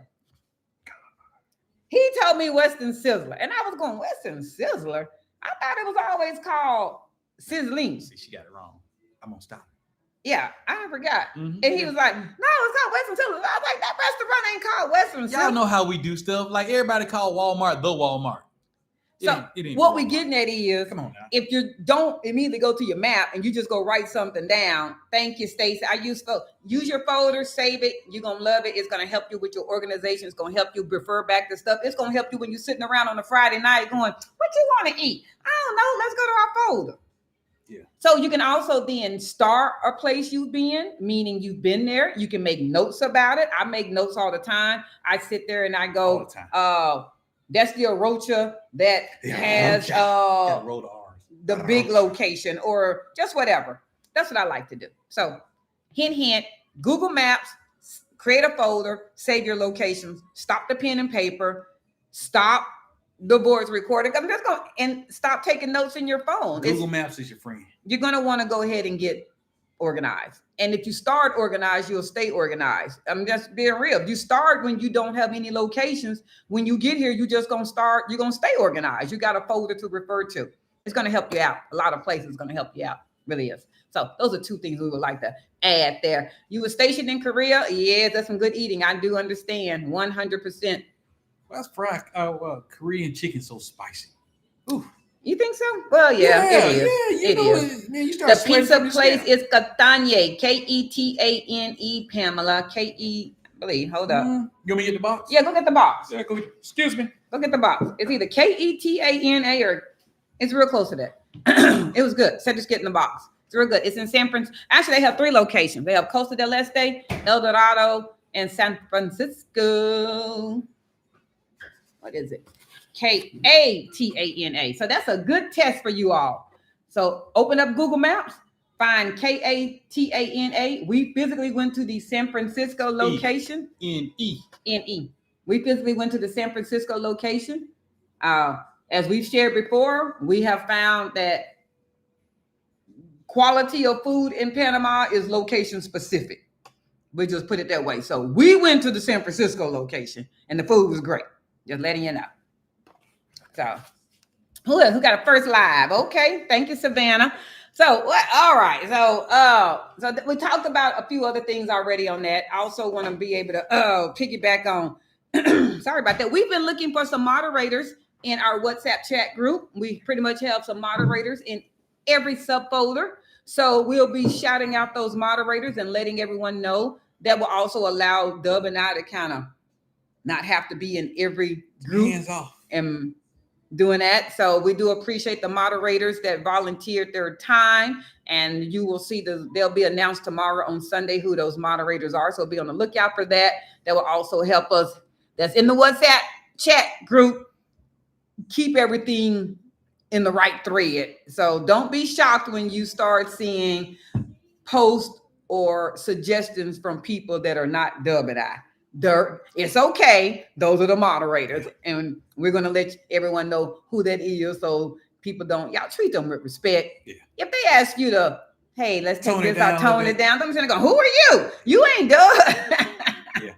He told me Western Sizzler. And I was going, Western Sizzler? I thought it was always called Sizzling. See, she got it wrong. I'm going to stop. Yeah, I forgot. Mm-hmm. And he was like, no, it's called Western Sizzler. I was like, that restaurant ain't called Western Sizzler. Y'all know how we do stuff. Like everybody call Walmart the Walmart. So what we getting at is, come on now. If you don't immediately go to your map and you just go write something down, thank you, Stacey. Use your folder, save it. You're going to love it. It's going to help you with your organization. It's going to help you refer back to stuff. It's going to help you when you're sitting around on a Friday night going, what you want to eat? I don't know. Let's go to our folder. Yeah. So you can also then start a place you've been, meaning you've been there. You can make notes about it. I make notes all the time. I sit there and I go, that's the Arocha that has the big location or just whatever. That's what I like to do. So hint, Google Maps, create a folder, save your locations, stop the pen and paper, stop the board's recording. I'm just going and stop taking notes in your phone. Google Maps is your friend. You're going to want to go ahead and get organized. And if you start organized, you'll stay organized. I'm just being real. If you start when you don't have any locations, when you get here, you're just going to start, you're going to stay organized. You got a folder to refer to. It's going to help you out. A lot of places going to help you out. Really is. So those are two things we would like to add there. You were stationed in Korea? Yes, that's some good eating. I do understand 100%. That's fried Korean chicken so spicy. Ooh. You think so? Well, yeah, it is. Yeah, It is. Man, you start The pizza from place scale. is Catane, Ketane, Pamela, Ke. Believe. Hold up. You want me to get the box? Yeah, go get the box. Yeah, go. Excuse me. Go get the box. It's either Ketana or it's real close to that. It was good. So just get in the box. It's real good. It's in San Francisco. Actually, they have 3 locations. They have Costa del Este, El Dorado, and San Francisco. What is it? Katana. So that's a good test for you all. So open up Google Maps, find Katana. We physically went to the San Francisco location. N-E. We physically went to the San Francisco location. As we've shared before, we have found that quality of food in Panama is location specific. We just put it that way. So we went to the San Francisco location and the food was great. Just letting you know. So who got a first live? Okay, thank you, Savannah. So what? All right. So we talked about a few other things already on that. I also want to be able to piggyback on. Sorry about that. We've been looking for some moderators in our WhatsApp chat group. We pretty much have some moderators in every subfolder. So we'll be shouting out those moderators and letting everyone know. That will also allow Dub and I to kind of not have to be in every group. Hands off. And doing that. So we do appreciate the moderators that volunteered their time, and you will see they'll be announced tomorrow on Sunday who those moderators are. So be on the lookout for that. That will also help us. That's in the WhatsApp chat group. Keep everything in the right thread. So don't be shocked when you start seeing posts or suggestions from people that are not Dub and I. It's okay. Those are the moderators, and we're gonna let everyone know who that is, so people don't. Y'all treat them with respect. Yeah. If they ask you to, hey, let's take this out, tone it down. I'm just gonna go. Who are you? You ain't Dub. Yeah.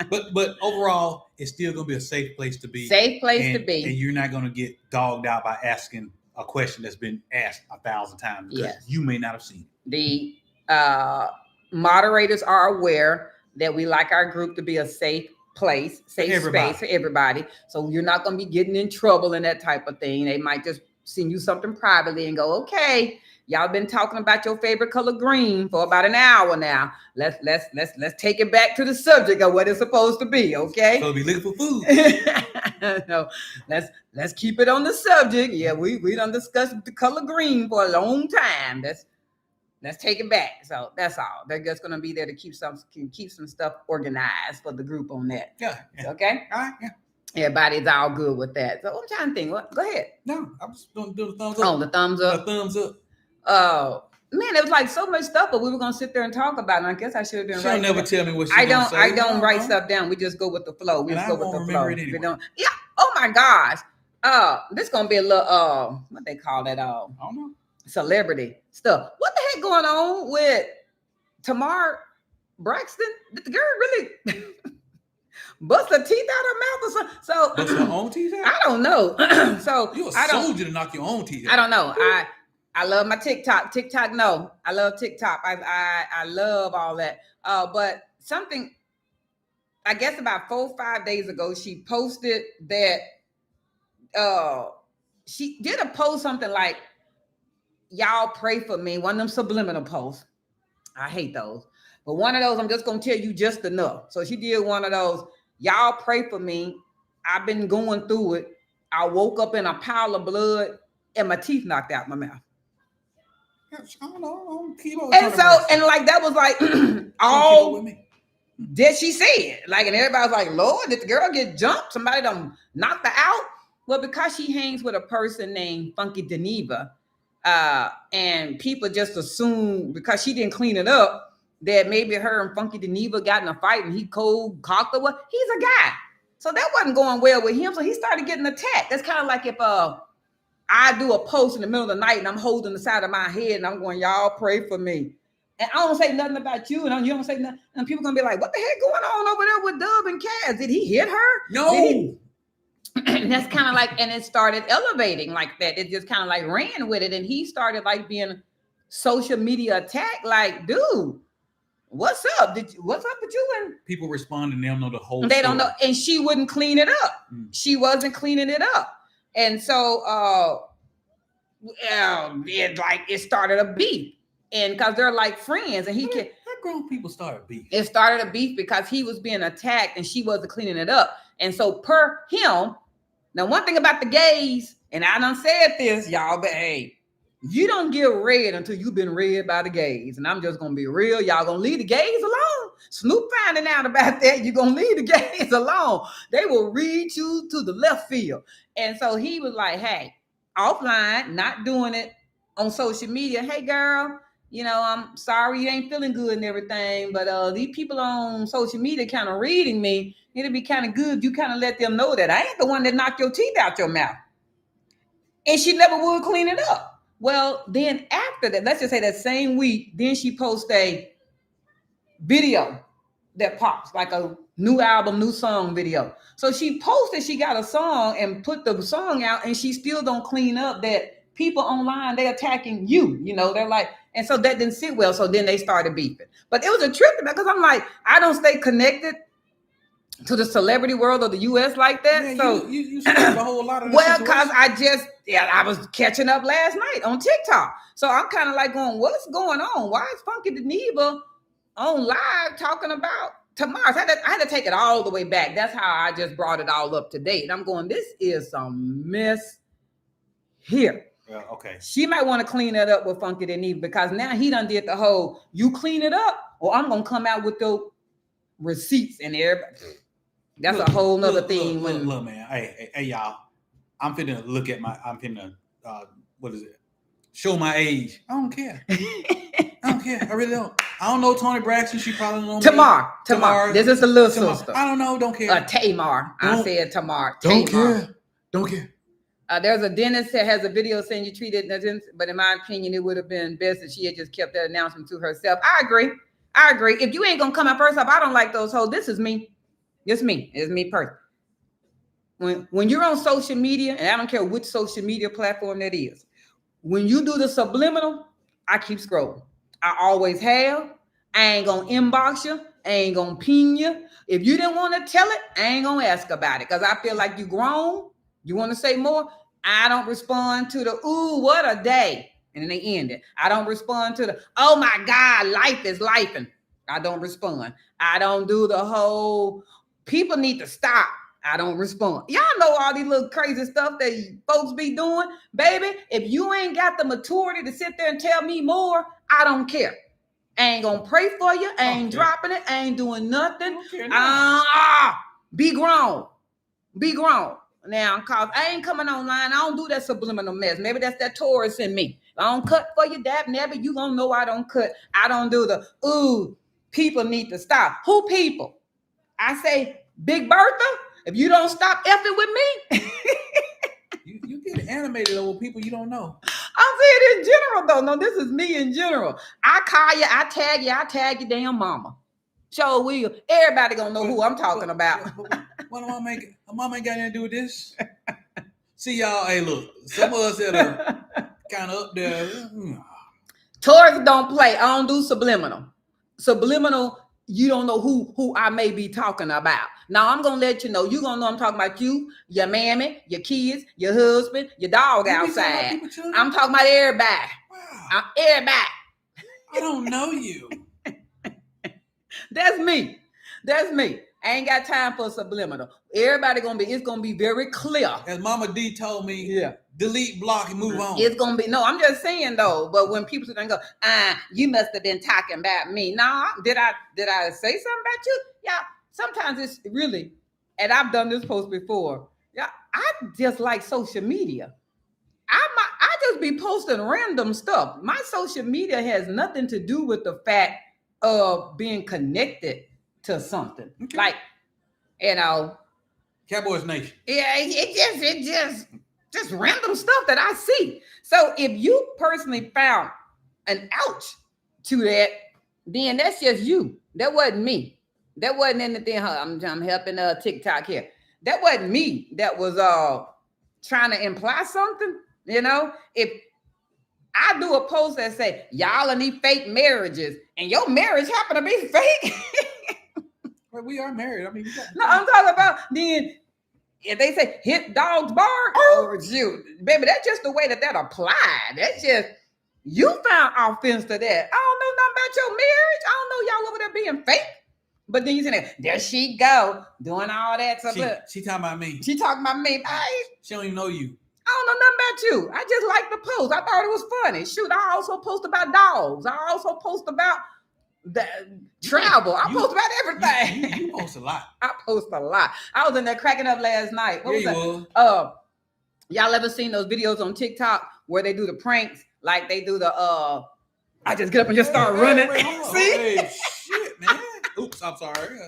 But overall, it's still gonna be a safe place to be. Safe place to be, and you're not gonna get dogged out by asking a question that's been asked 1,000 times because you may not have seen it. The moderators are aware that we like our group to be a safe place, safe space for everybody. So you're not going to be getting in trouble and that type of thing. They might just send you something privately and go, okay, y'all been talking about your favorite color green for about an hour now. Let's take it back to the subject of what it's supposed to be. Okay. So be looking for food. No, let's keep it on the subject. Yeah, we done discussed the color green for a long time. Let's take it back. So that's all. They're just going to be there to keep some stuff organized for the group on that. Yeah. Okay. All right. Yeah. Everybody's all good with that. So I'm trying to think. What? Go ahead. No, I was going to do the thumbs up. Oh, the thumbs up. The thumbs up. Oh man, it was like so much stuff, but we were going to sit there and talk about it. And I guess I should have been right. She'll never tell me what she's I don't write stuff down. We just go with the flow. We just go with the flow. Anyway. We don't. Yeah. Oh my gosh. This gonna be a little what they call that? I don't know. Celebrity stuff. What the heck going on with Tamar Braxton? Did the girl really bust her teeth out her mouth or something? So bust her own teeth out? I don't know. So you're a soldier to knock your own teeth out. I don't know. I love my TikTok. TikTok, no. I love TikTok. I love all that. But something, I guess about 4 or 5 days ago, she posted that she did a post something like, y'all pray for me. One of them subliminal posts. I hate those. But one of those, I'm just going to tell you just enough. So she did one of those, y'all pray for me. I've been going through it. I woke up in a pile of blood and my teeth knocked out my mouth. I don't know. And like, that was like all that she said. Like, and everybody was like, Lord, did the girl get jumped? Somebody done knocked her out? Well, because she hangs with a person named Funky Deneva, and people just assume because she didn't clean it up that maybe her and Funky Deneva got in a fight and he cold cocked her. Well, he's a guy, so that wasn't going well with him. So he started getting attacked. That's kind of like if I do a post in the middle of the night and I'm holding the side of my head and I'm going, y'all pray for me, and I don't say nothing about you, and you don't say nothing, and people gonna be like, what the heck going on over there with Dub and Cass? Did he hit her? No. And that's kind of like, and it started elevating like that. It just kind of like ran with it. And he started like being social media attacked. Like, dude, what's up? What's up with you? And people respond and they don't know the whole story. Don't know. And she wouldn't clean it up. She wasn't cleaning it up. And so it started a beef, and because they're like friends, and he can. How grown people started beef? It started a beef because he was being attacked and she wasn't cleaning it up, and so per him. Now, one thing about the gays, and I done said this, y'all, but hey, you don't get read until you've been read by the gays. And I'm just going to be real. Y'all going to leave the gays alone. Snoop finding out about that. You're going to leave the gays alone. They will read you to the left field. And so he was like, hey, offline, not doing it on social media. Hey, girl, I'm sorry you ain't feeling good and everything, but these people on social media kind of reading me. It'll be kind of good if you kind of let them know that I ain't the one that knocked your teeth out your mouth. And she never would clean it up. Well, then after that, let's just say that same week, then she posts a video that pops, like a new album, new song video. So she posted she got a song and put the song out, and she still don't clean up that people online, they attacking you. They're like, and so that didn't sit well. So then they started beefing. But it was a trip because I'm like, I don't stay connected to the celebrity world of the U.S. like that. Yeah, so you spent a whole lot of well, because I was catching up last night on TikTok. So I'm kind of like going, what's going on? Why is Funky Deneva on live talking about Tamar's? I had to take it all the way back. That's how I just brought it all up to date. And I'm going, this is some mess here. Yeah, okay. She might want to clean it up with Funky Deneva, because now he done did the whole, you clean it up or I'm going to come out with the receipts and everybody. That's a whole nother thing. Look, man. Hey, y'all. I'm finna what is it? Show my age. I don't care. I don't care. I really don't. I don't know Toni Braxton. She probably don't know Tamar. This is the little sister. I don't know. Don't care. Tamar. I said Tamar. Don't care. Don't care. There's a dentist that has a video saying you treated, but in my opinion, it would have been best if she had just kept that announcement to herself. I agree. If you ain't gonna come out first up, I don't like those hoes. This is me. It's me personally. When you're on social media, and I don't care which social media platform that is, when you do the subliminal, I keep scrolling. I always have. I ain't gonna inbox you. I ain't gonna ping you. If you didn't want to tell it, I ain't gonna ask about it, because I feel like you grown. You want to say more? I don't respond to the, ooh, what a day. And then they end it. I don't respond to the, oh my God, life is lifing. I don't respond. I don't do the whole, people need to stop. I don't respond. Y'all know all these little crazy stuff that folks be doing. Baby, if you ain't got the maturity to sit there and tell me more, I don't care. I ain't gonna pray for you. I ain't dropping it. I ain't doing nothing. Be grown. Be grown. Now, cause I ain't coming online. I don't do that subliminal mess. Maybe that's that Taurus in me. I don't cut for you, dab, never. You gonna know I don't cut. I don't do the, ooh, people need to stop. Who people? I say, Big Bertha, if you don't stop effing with me. you get animated over people you don't know. I'm saying in general, though. No, this is me in general. I call you, I tag your damn mama. Sure will. Everybody gonna know who I'm talking about. What am I making? Mama ain't got anything to do with this. See y'all. Hey, look, some of us that are kind of up there. Taurus don't play. I don't do subliminal. Subliminal, you don't know who I may be talking about. Now I'm gonna let you know. You gonna know I'm talking about you, your mammy, your kids, your husband, your dog outside. I'm talking about everybody. Wow. Everybody. I don't know you. That's me. I ain't got time for subliminal. Everybody it's gonna be very clear. As Mama D told me, delete, block, and move on. It's gonna be, no, I'm just saying though, but when people sit there and go, you must have been talking about me. No, did I say something about you? Yeah, sometimes it's really, and I've done this post before. Yeah, I just like social media. I just be posting random stuff. My social media has nothing to do with the fact of being connected to something. Okay. Like, Cowboys Nation. Yeah, it just random stuff that I see. So if you personally found an ouch to that, then that's just you. That wasn't me. That wasn't anything. I'm helping TikTok here. That wasn't me. That was trying to imply something. If I do a post that say y'all are these fake marriages, and your marriage happen to be fake. Well, we are married. I mean, no, I'm talking about then. if they say hit dogs bark, or shoot, baby, that's just the way that applied. That's just, you found offense to that. I don't know nothing about your marriage. I don't know y'all over there being fake. But then you say, there she go, doing all that stuff. She talking about me. She talking about me. She don't even know you. I don't know nothing about you. I just like the post. I thought it was funny. Shoot, I also post about dogs. I also post about the travel. I post about everything. You post a lot. I post a lot. I was in there cracking up last night. What was that? Was. Y'all ever seen those videos on TikTok where they do the pranks? Like they do the I just get up and just start running. See? Hey, shit, man. Oops, I'm sorry.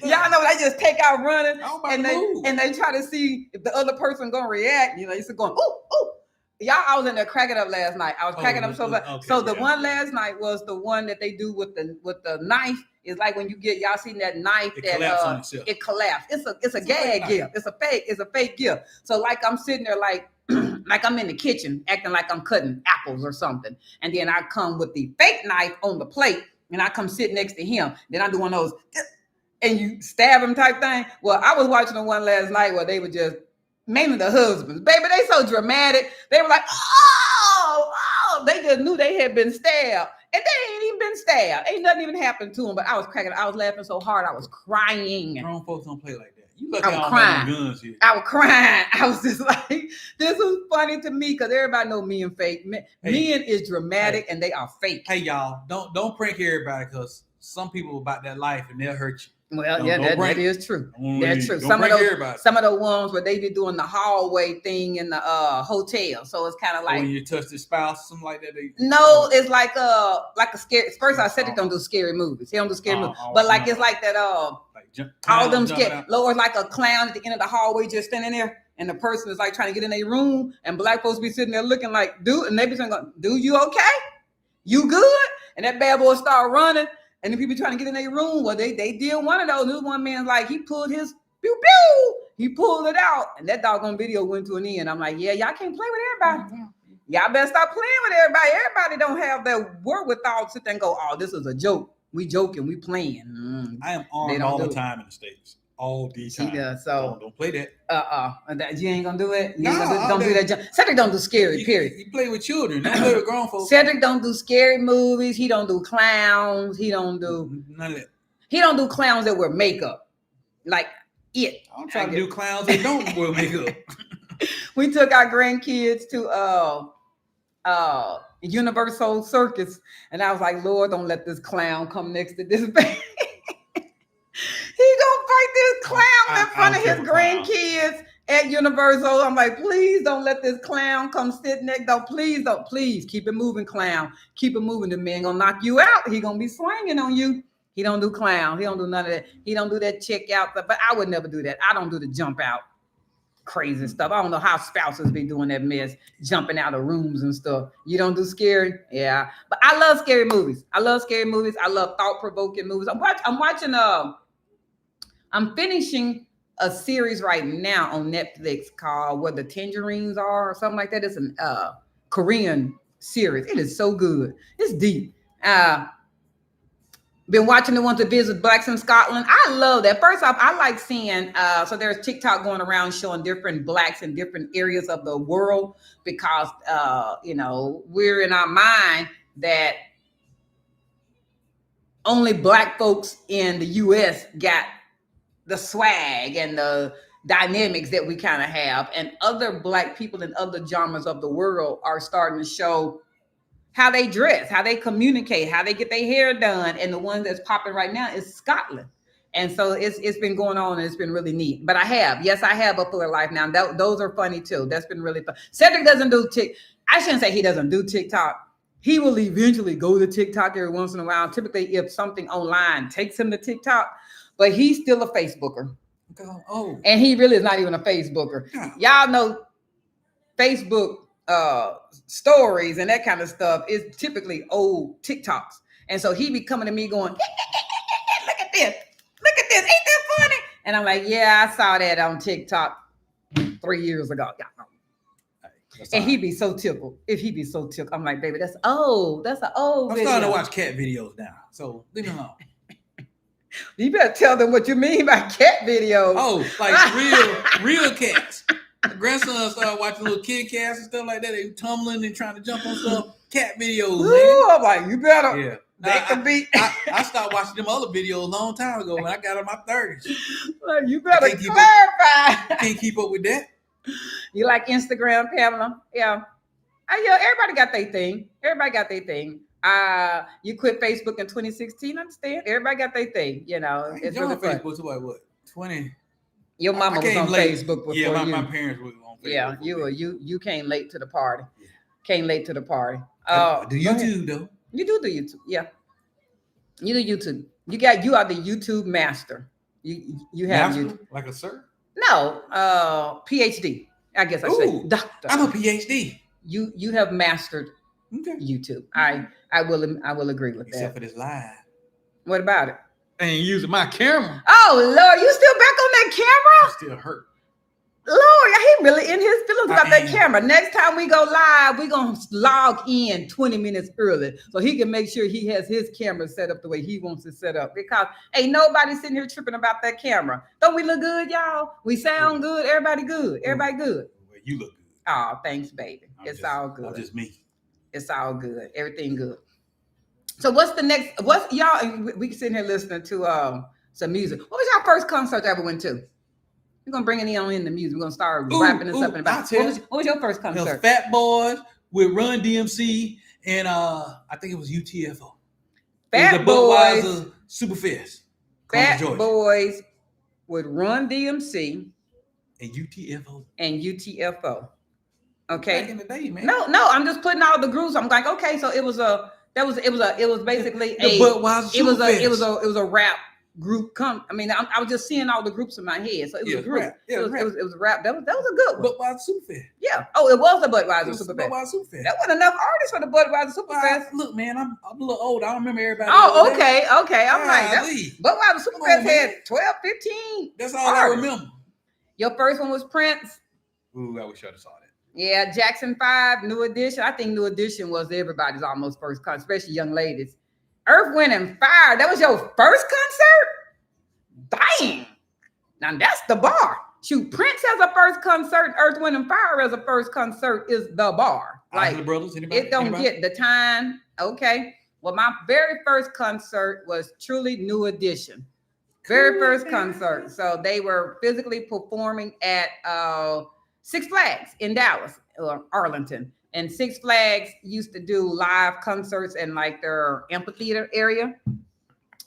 Y'all know they just take out running and they try to see if the other person gonna react. You know, you're going, ooh. Y'all, I was in there cracking up last night. I was cracking up so bad. Okay, so the one last night was the one that they do with the knife. It's like when you get, y'all seen that knife it collapsed. It's a gag gift. It's a fake gift. So like I'm sitting there like I'm in the kitchen acting like I'm cutting apples or something. And then I come with the fake knife on the plate and I come sit next to him. Then I do one of those and you stab him type thing. Well, I was watching the one last night where they were just, mainly the husbands, baby, they so dramatic. They were like, oh, they just knew they had been stabbed. And they ain't even been stabbed. Ain't nothing even happened to them. But I was cracking. I was laughing so hard. I was crying. Grown folks don't play like that. I was crying. I was crying. I was just like, this was funny to me because everybody know men fake. Men is dramatic and they are fake. Hey, y'all, don't prank everybody because some people about that life and they'll hurt you. Well, that is true. That's true. Some of the ones where they be doing the hallway thing in the hotel. So it's kind of like when you touch the spouse, something like that. It's like a scary. First, I said they don't do scary movies. They don't do scary movies, but like it's like that. All them scary. Lord, like a clown at the end of the hallway just standing there, and the person is like trying to get in their room, and black folks be sitting there looking like, dude, and they be saying, "Dude, you okay? You good?" And that bad boy start running. And the people trying to get in their room, well, they did one of those. This one man, like, he pulled his pew. He pulled it out. And that doggone video went to an end. I'm like, yeah, y'all can't play with everybody. Mm-hmm. Y'all better stop playing with everybody. Everybody don't have that wherewithal to sit there and go, oh, this is a joke. We joking, we playing. I am armed all the time in the States. All the time. Does, so don't play that. You ain't gonna do it. Don't do that. Cedric don't do scary. Period. He play with children. Don't play with grown folks. Cedric don't do scary movies. He don't do clowns. He don't do none of that. He don't do clowns that wear makeup. Like it. I'm trying to do clowns that don't wear makeup. We took our grandkids to Universal Circus, and I was like, Lord, don't let this clown come next to this baby. He gonna fight this clown in front of his grandkids at Universal. I'm like, please don't let this clown come sit next. Please keep it moving, clown. Keep it moving. The man gonna knock you out. He gonna be swinging on you. He don't do clown. He don't do none of that. He don't do that check out stuff. But I would never do that. I don't do the jump out crazy stuff. I don't know how spouses be doing that mess, jumping out of rooms and stuff. You don't do scary? Yeah. But I love scary movies. I love thought-provoking movies. I'm finishing a series right now on Netflix called Where the Tangerines Are or something like that. It's a Korean series. It is so good. It's deep. Been watching the ones that visit blacks in Scotland. I love that. First off, I like seeing, so there's TikTok going around showing different blacks in different areas of the world because, we're in our mind that only black folks in the U.S. got the swag and the dynamics that we kind of have, and other black people in other genres of the world are starting to show how they dress, how they communicate, how they get their hair done. And the one that's popping right now is Scotland. And so it's been going on and it's been really neat. But I have a fuller life now. Those are funny too. That's been really fun. Cedric doesn't do I shouldn't say he doesn't do TikTok. He will eventually go to TikTok every once in a while. Typically, if something online takes him to TikTok, but he's still a Facebooker. Oh. And he really is not even a Facebooker. Yeah. Y'all know Facebook stories and that kind of stuff is typically old TikToks. And so he be coming to me going, look at this. Ain't that funny? And I'm like, yeah, I saw that on TikTok 3 years ago. And he'd be so tickled. I'm like, baby, that's an old I'm video. starting to watch cat videos now. So leave me alone. You better tell them what you mean by cat videos. Oh, like real cats. My grandson started watching little kid cats and stuff like that. They tumbling and trying to jump on stuff. Cat videos, man. Ooh, I'm like, you better. Yeah. They could be. I stopped watching them other videos a long time ago when I got in my 30s. Well, you better Can't clarify. Can't keep up with that. You like Instagram, Pamela? Yeah. Yeah, everybody got their thing. Everybody got their thing. You quit Facebook in 2016. Understand? Everybody got their thing. You know, I it's joined really fun. Facebook to what 20. Your mama was on late. Facebook before yeah, you. my parents were on Facebook. Yeah, you came late to the party. Yeah. Came late to the party. Do YouTube though? You do YouTube. Yeah. You do YouTube. You are the YouTube master. You have Master? YouTube. Like a sir? No, PhD. I guess I say doctor. I'm a PhD. You have mastered YouTube. I will agree with Except that. for this live. What about it? I ain't using my camera. Oh Lord, you still back on that camera? Still hurt. Lord, he really in his feelings about that am. camera. Next time we go live, we're gonna log in 20 minutes early so he can make sure he has his camera set up the way he wants it set up. Because ain't nobody sitting here tripping about that camera. Don't we look good, y'all? We sound good. Everybody good. Everybody good. Well, you look good. Oh, thanks, baby. It's all good. I'm just me. It's all good. Everything good. So what's the next? What's y'all? We sitting here listening to some music. What was y'all first concert you ever went to? We're gonna bring it in the music. We're gonna start rapping this up in about. What was your first concert? It was Fat Boys with Run DMC and I think it was UTFO. Fat Boys, Superfest. Fat Boys with Run DMC and UTFO. Okay. Back in the day, man. No, I'm just putting all the groups. I'm like, okay, so it was basically it was a rap group. I was just seeing all the groups in my head, so it was a group. It was a rap. That was a good one. Budweiser Superfest. Yeah. Oh, it was the Budweiser Superfest. Superfest. That wasn't enough artists for the Budweiser Superfest. Look, man, I'm a little old. I don't remember everybody. Oh, okay. I'm like, Budweiser Superfest had 12, 15. That's all I remember. Your first one was Prince. Ooh, I wish I'd have saw that. Yeah, Jackson 5, New Edition. I think New Edition was everybody's almost first concert, especially young ladies. Earth, Wind, and Fire. That was your first concert? Dang. Now that's the bar. Shoot, Prince has a first concert. Earth, Wind, and Fire as a first concert is the bar. Like, the brothers, anybody? It don't get the time. Okay. Well, my very first concert was truly New Edition. Very first concert. So they were physically performing at Six Flags in Dallas or Arlington. And Six Flags used to do live concerts in like their amphitheater area.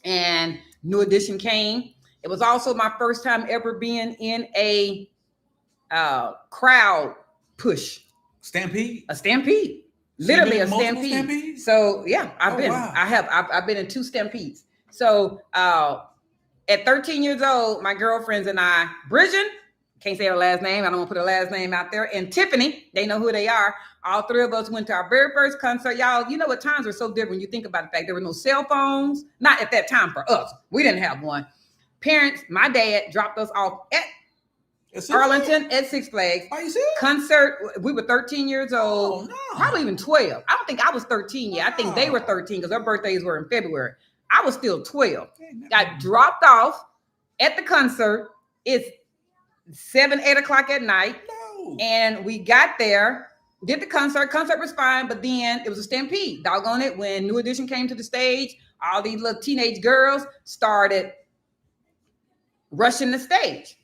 And New Edition came. It was also my first time ever being in a crowd push. Stampede? A stampede. Literally a stampede. So yeah, I've been in 2 stampedes. So at 13 years old, my girlfriends and I, Bridget, can't say her last name. I don't want to put her last name out there. And Tiffany, they know who they are. All 3 of us went to our very first concert. Y'all, you know what, times were so different when you think about the fact there were no cell phones. Not at that time for us. We didn't have one. Parents, my dad dropped us off at Arlington at Six Flags. Are you serious? Concert. We were 13 years old. Oh, no. Probably even 12. I don't think I was 13 yet. I think they were 13 because their birthdays were in February. I was still 12. Got dropped off at the concert. It's 7, 8 o'clock at night. No. And we got there, did the concert. Concert was fine, but then it was a stampede. Doggone it. When New Edition came to the stage, all these little teenage girls started rushing the stage.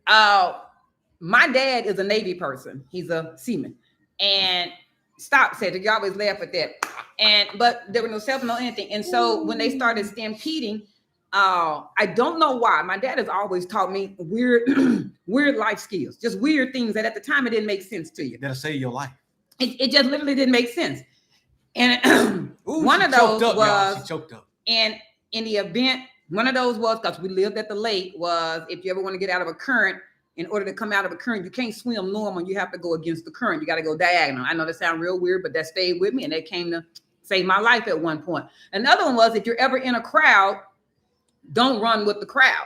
My dad is a Navy person. He's a seaman. And said, you always laugh at that. But there were no cell phone, no anything. And so when they started stampeding, I don't know why. My dad has always taught me weird life skills, just weird things that at the time it didn't make sense to you. That'll save your life. It just literally didn't make sense. And one of those was, she choked up. And in the event, one of those was, because we lived at the lake, was if you ever want to get out of a current, in order to come out of a current, you can't swim normal. You have to go against the current. You got to go diagonal. I know that sounds real weird, but that stayed with me, and that came to save my life at one point. Another one was, if you're ever in a crowd, don't run with the crowd.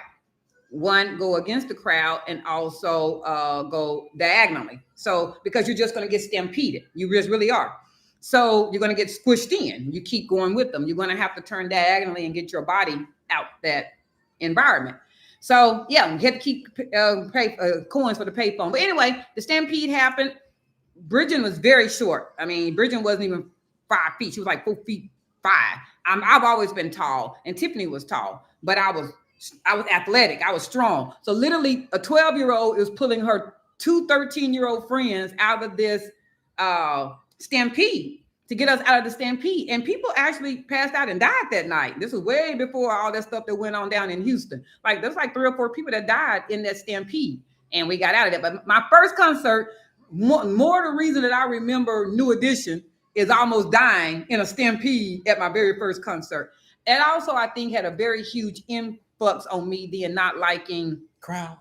One, go against the crowd, and also go diagonally. So, because you're just going to get stampeded. You just really are. So you're going to get squished in. You keep going with them. You're going to have to turn diagonally and get your body out that environment. So yeah, we had to keep coins for the payphone. But anyway, the stampede happened. Bridget was very short. I mean, Bridget wasn't even 5 feet. She was like 4 feet 5. I've always been tall, and Tiffany was tall, but I was athletic. I was strong. So literally, a 12-year-old is pulling her 2 13-year-old friends out of this stampede to get us out of the stampede. And people actually passed out and died that night. This was way before all that stuff that went on down in Houston. Like there's like 3 or 4 people that died in that stampede, and we got out of that. But my first concert, more the reason that I remember New Edition is almost dying in a stampede at my very first concert. And also, I think had a very huge influx on me then not liking crowd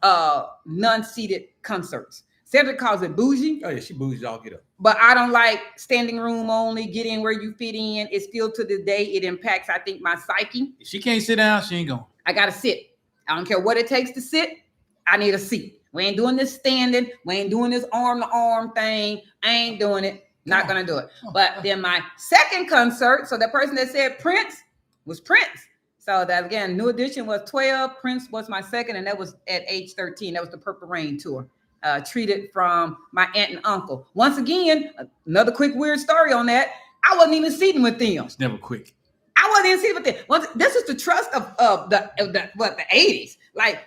non-seated concerts. Cedric calls it bougie. Oh yeah, she bougie, y'all get up. But I don't like standing room only, get in where you fit in. It's still to this day, it impacts, I think, my psyche. If she can't sit down, she ain't going. I gotta sit. I don't care what it takes to sit. I need a seat. We ain't doing this standing. We ain't doing this arm-to-arm thing. I ain't doing it. Not gonna do it. But then my second concert, so the person that said Prince was Prince. So that again, New Edition was 12. Prince was my second, and that was at age 13. That was the Purple Rain tour. Treated from my aunt and uncle. Once again, another quick weird story on that. I wasn't even seating with them. It's never quick. I wasn't even seating with them. This is the trust of the 80s. Like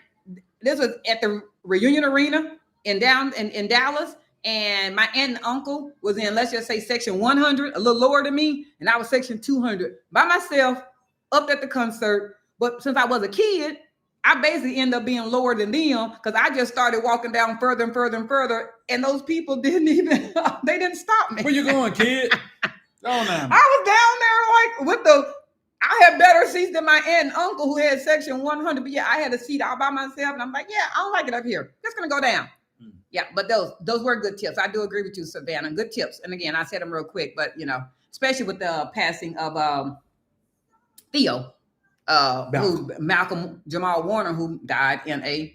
this was at the Reunion Arena in Dallas, and my aunt and uncle was in, let's just say, section 100, a little lower than me, and I was section 200 by myself up at the concert. But since I was a kid, I basically ended up being lower than them because I just started walking down further and further and further, and those people didn't even, they didn't stop me. Where you going, kid? Go now. I was down there like I had better seats than my aunt and uncle who had section 100, but yeah, I had a seat all by myself, and I'm like, yeah, I don't like it up here. Just gonna go down. Yeah, but those were good tips. I do agree with you, Savannah. Good tips. And again, I said them real quick, but especially with the passing of Theo. Malcolm Jamal Warner, who died in a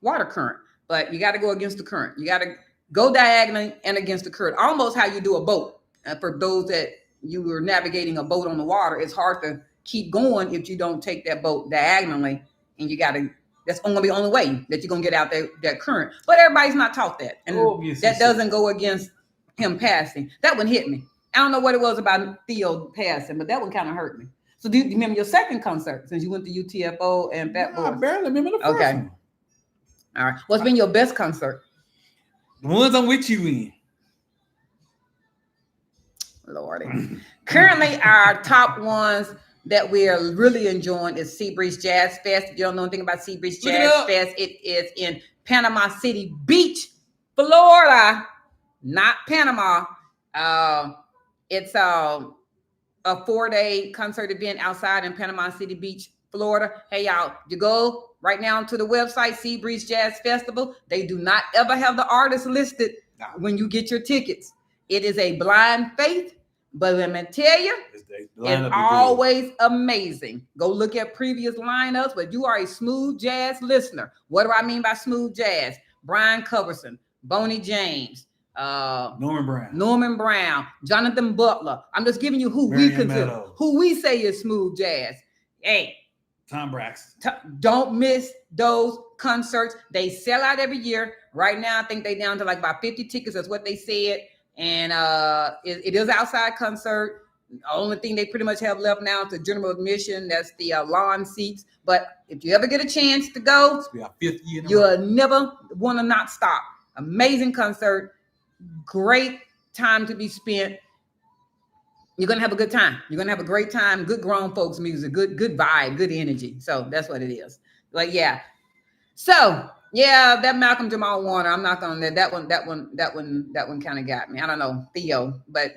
water current. But you got to go against the current. You got to go diagonally and against the current. Almost how you do a boat. For those that you were navigating a boat on the water, it's hard to keep going if you don't take that boat diagonally. And you got to, that's only the only way that you're going to get out that current. But everybody's not taught that. And that doesn't go against him passing. That one hit me. I don't know what it was about Theo passing, but that one kind of hurt me. So do you remember your second concert since you went to UTFO and Fat Boys? I barely remember the first one. All right. What's been your best concert? The ones I'm with you in. Lordy. Currently, our top ones that we are really enjoying is Seabreeze Jazz Fest. If you don't know anything about Seabreeze Jazz Fest, it is in Panama City Beach, Florida, not Panama. It's a 4-day concert event outside in Panama City Beach, Florida. Hey, y'all, you go right now to the website, Seabreeze Jazz Festival. They do not ever have the artist listed when you get your tickets. It is a blind faith, but let me tell you, it's always amazing. Go look at previous lineups, but you are a smooth jazz listener. What do I mean by smooth jazz? Brian Coverson, Boney James, Norman Brown, Jonathan Butler. I'm just giving you who we consider, who we say is smooth jazz. Hey, Tom Braxton. Don't miss those concerts. They sell out every year. Right now, I think they down to like about 50 tickets. That's what they said. And it is outside concert. The only thing they pretty much have left now is the general admission. That's the lawn seats. But if you ever get a chance to go, you'll never want to not stop. Amazing concert. Great time to be spent. You're gonna have a good time. You're gonna have a great time. Good grown folks music. Good vibe. Good energy. So that's what it is. Like yeah. So yeah, that Malcolm Jamal Warner. I'm not gonna let that one kind of got me. I don't know Theo, but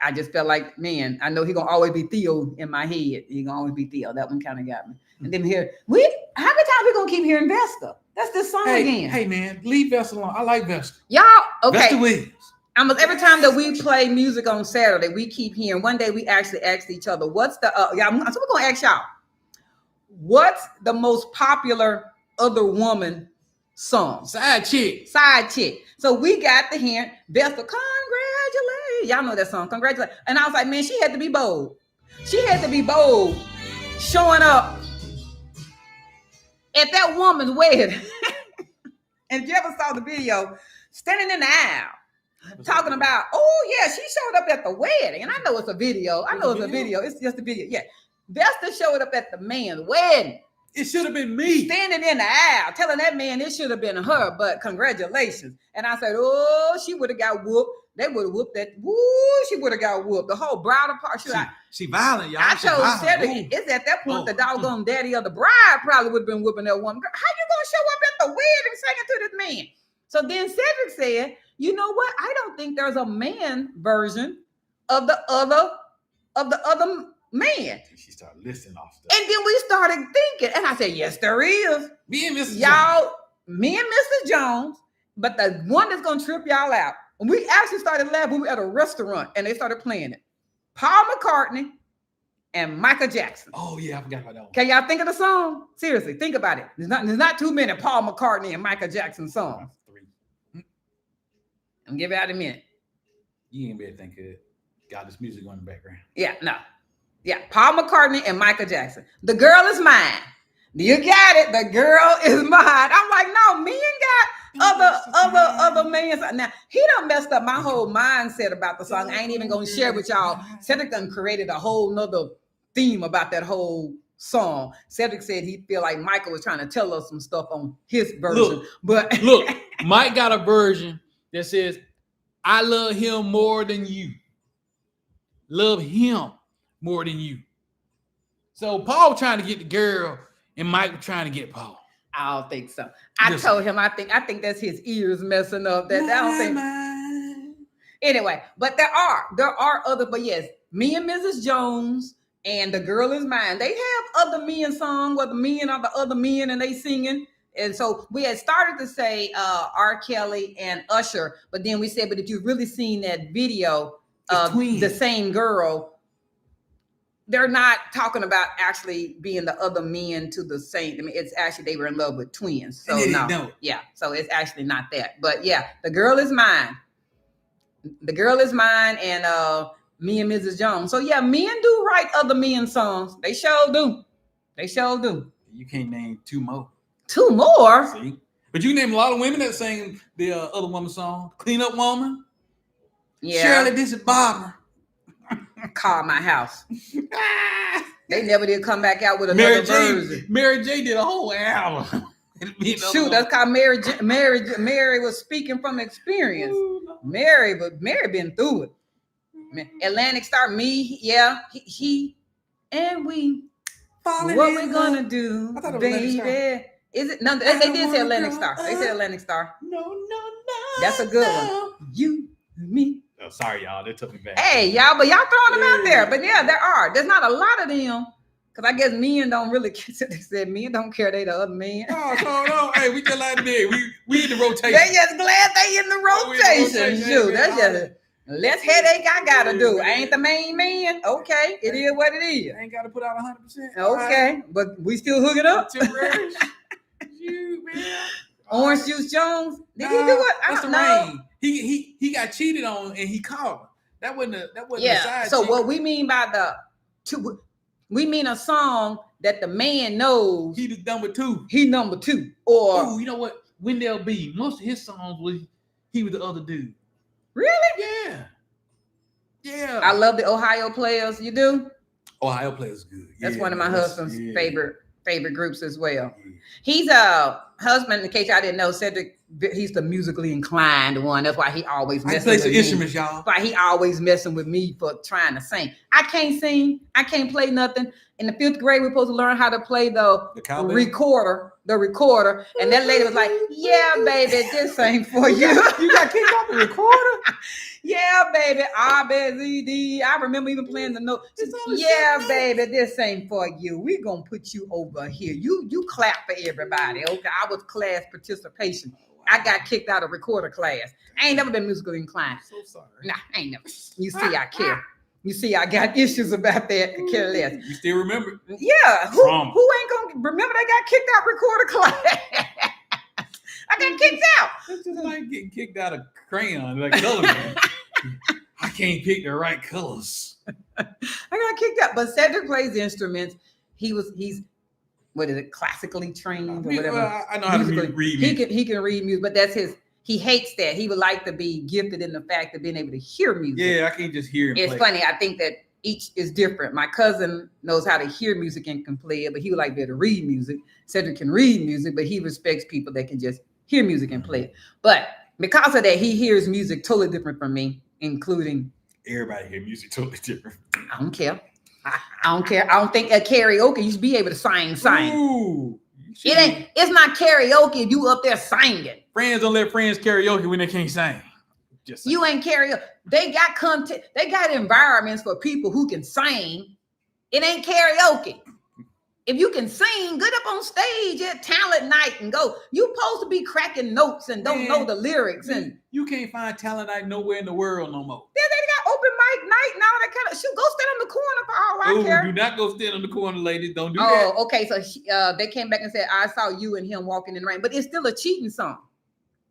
I just felt like, man, I know he gonna always be Theo in my head. He gonna always be Theo. That one kind of got me. And then how many times we gonna keep hearing Vesta? That's this song again. Hey man, leave Vesta alone. I like Vesta. Y'all, okay. Vesta Williams. Almost every time that we play music on Saturday, we keep hearing. One day we actually asked each other, what's the so we're gonna ask y'all, what's the most popular other woman song? Side chick. So we got to hear Vesta, congratulations. Y'all know that song, congratulations. And I was like, man, she had to be bold. Showing up at that woman's wedding. And if you ever saw the video, standing in the aisle, talking about, oh yeah, she showed up at the wedding. And I know it's a video. I know it's a video. It's just a video. Yeah. Vesta showed up at the man's wedding. It should have been me. Standing in the aisle, telling that man it should have been her, but congratulations. And I said, oh, she would have got whooped. They would have whooped that. Woo, she would have got whooped. The whole bridal part. She violent, y'all. I told Cedric, it's at that point the doggone daddy of the bride probably would have been whooping that woman. How you gonna show up at the wedding singing to this man? So then Cedric said, you know what? I don't think there's a man version of the other man. She started listing off stuff. And then we started thinking, and I said, yes, there is. Me and Mrs. Y'all, me and Mrs. Jones, but the one that's gonna trip y'all out. And we actually started laughing. We were at a restaurant and they started playing it. Paul McCartney and Michael Jackson. Oh yeah, I forgot about that one. Can y'all think of the song? Seriously, think about it. There's not too many Paul McCartney and Michael Jackson songs. 3. I'm give it out a minute. You ain't better think of got this music on in the background. Yeah, no. Yeah, Paul McCartney and Michael Jackson. The girl is mine. You got it. The girl is mine. I'm like, no, me and got other men. Now he done messed up my whole mindset about the song. I ain't even gonna share with y'all. Cedric done created a whole nother theme about that whole song. Cedric said he feel like Michael was trying to tell us some stuff on his version. Look, Mike got a version that says, I love him more than you. Love him more than you. So Paul trying to get the girl and Mike trying to get Paul. I don't think so. I told him I think that's his ears messing up. I don't think. Anyway, but there are other. But yes, me and Mrs. Jones and The Girl Is Mine. They have other men songs where the men are the other men and they singing. And so we had started to say R. Kelly and Usher, but then we said, but if you've really seen that video of the same girl, they're not talking about actually being the other men to the same. I mean, it's actually they were in love with twins. So no, yeah. So it's actually not that. But yeah, The Girl Is Mine. The Girl Is Mine, and me and Mrs. Jones. So yeah, men do write other men songs. They sure do. They sure do. You can't name 2 more. 2 more. See, but you name a lot of women that sing the other woman's song. Clean Up Woman. Yeah. Shirley, this is Barbara. Call My House. They never did come back out with another version. Mary J did a whole album. Shoot, that's called Mary. Mary was speaking from experience. Ooh, no. Mary been through it. Atlantic Star, me, yeah, he and we. What we gonna do, baby? Is it? No, they did say Atlantic Star. They said Atlantic Star. No. That's a good one. You, me. Oh, sorry, y'all. They took me back. Hey, y'all, but y'all throwing them out there. But yeah, there are. There's not a lot of them. Because I guess men don't really care. They said men don't care. They the other men. No. Hey, we just like men. We in the rotation. They just glad they in the rotation. Shoot, that's just less headache I got to do. I ain't the main man. Okay, it is what it is. I ain't got to put out 100%. Okay, but we still hooking up. Temporary. You, man. Orange Juice Jones. Did he do it? I don't know. He got cheated on and he caught her. That wasn't yeah. a side So chick. what we mean by we mean a song that the man knows He was number 2. he number 2. Or Ooh, you know what? Wendell B. Most of his songs he was the other dude. really? Yeah. I love the Ohio Players. You do? Ohio Players good. That's one of my husband's favorite groups as well. Yeah. He's a husband, in case I didn't know, Cedric, he's the musically inclined one. That's why he always I messing play with some me. instruments, y'all. That's why he always messing with me for trying to sing. I can't sing. I can't play nothing. In the 5th grade, we're supposed to learn how to play the cowbell? recorder. And that lady was like, yeah, baby, this ain't for you. You got kicked off the recorder? Yeah, baby. R, B, Z, D. I remember even playing the note. Yeah, baby, this ain't for you. We're going to put you over here. You clap for everybody. Okay, I was class participation. I got kicked out of recorder class. I ain't never been musically inclined. So sorry. Nah, I ain't never. You see, I care. You see, I got issues about that. I care less. You still remember? Yeah. Who ain't going to remember they got kicked out recorder class? I got kicked out. That's just like getting kicked out of crayon, like color man. I can't pick the right colors. I got kicked out. But Cedric plays instruments. He's what is it, classically trained or Yeah, whatever. well, I know how to read music. He can read music, but that's his. He hates that. He would like to be gifted in the fact of being able to hear music. Yeah, I can't just hear him. It's play. funny. I think that each is different. My cousin knows how to hear music and can play it, but he would like to be able to read music. Cedric can read music, but he respects people that can just hear music and play it. But because of that, he hears music totally different from me, including Everybody hear music totally different. I don't care. I don't care. I don't think at karaoke you should be able to sing. Ooh, It's not karaoke if you up there singing. Friends don't let friends karaoke when they can't sing. Just saying. You ain't karaoke. They got content. They got environments for people who can sing. It ain't karaoke. If you can sing, get up on stage at talent night and go. You supposed to be cracking notes and don't know the lyrics. And you can't find talent night nowhere in the world no more. yeah, they got open mic night and all that kind of. Shoot, go stand on the corner for all I care. Do not go stand on the corner, ladies. Don't do that. Oh, okay. So they came back and said, I saw you and him walking in the rain, but it's still a cheating song.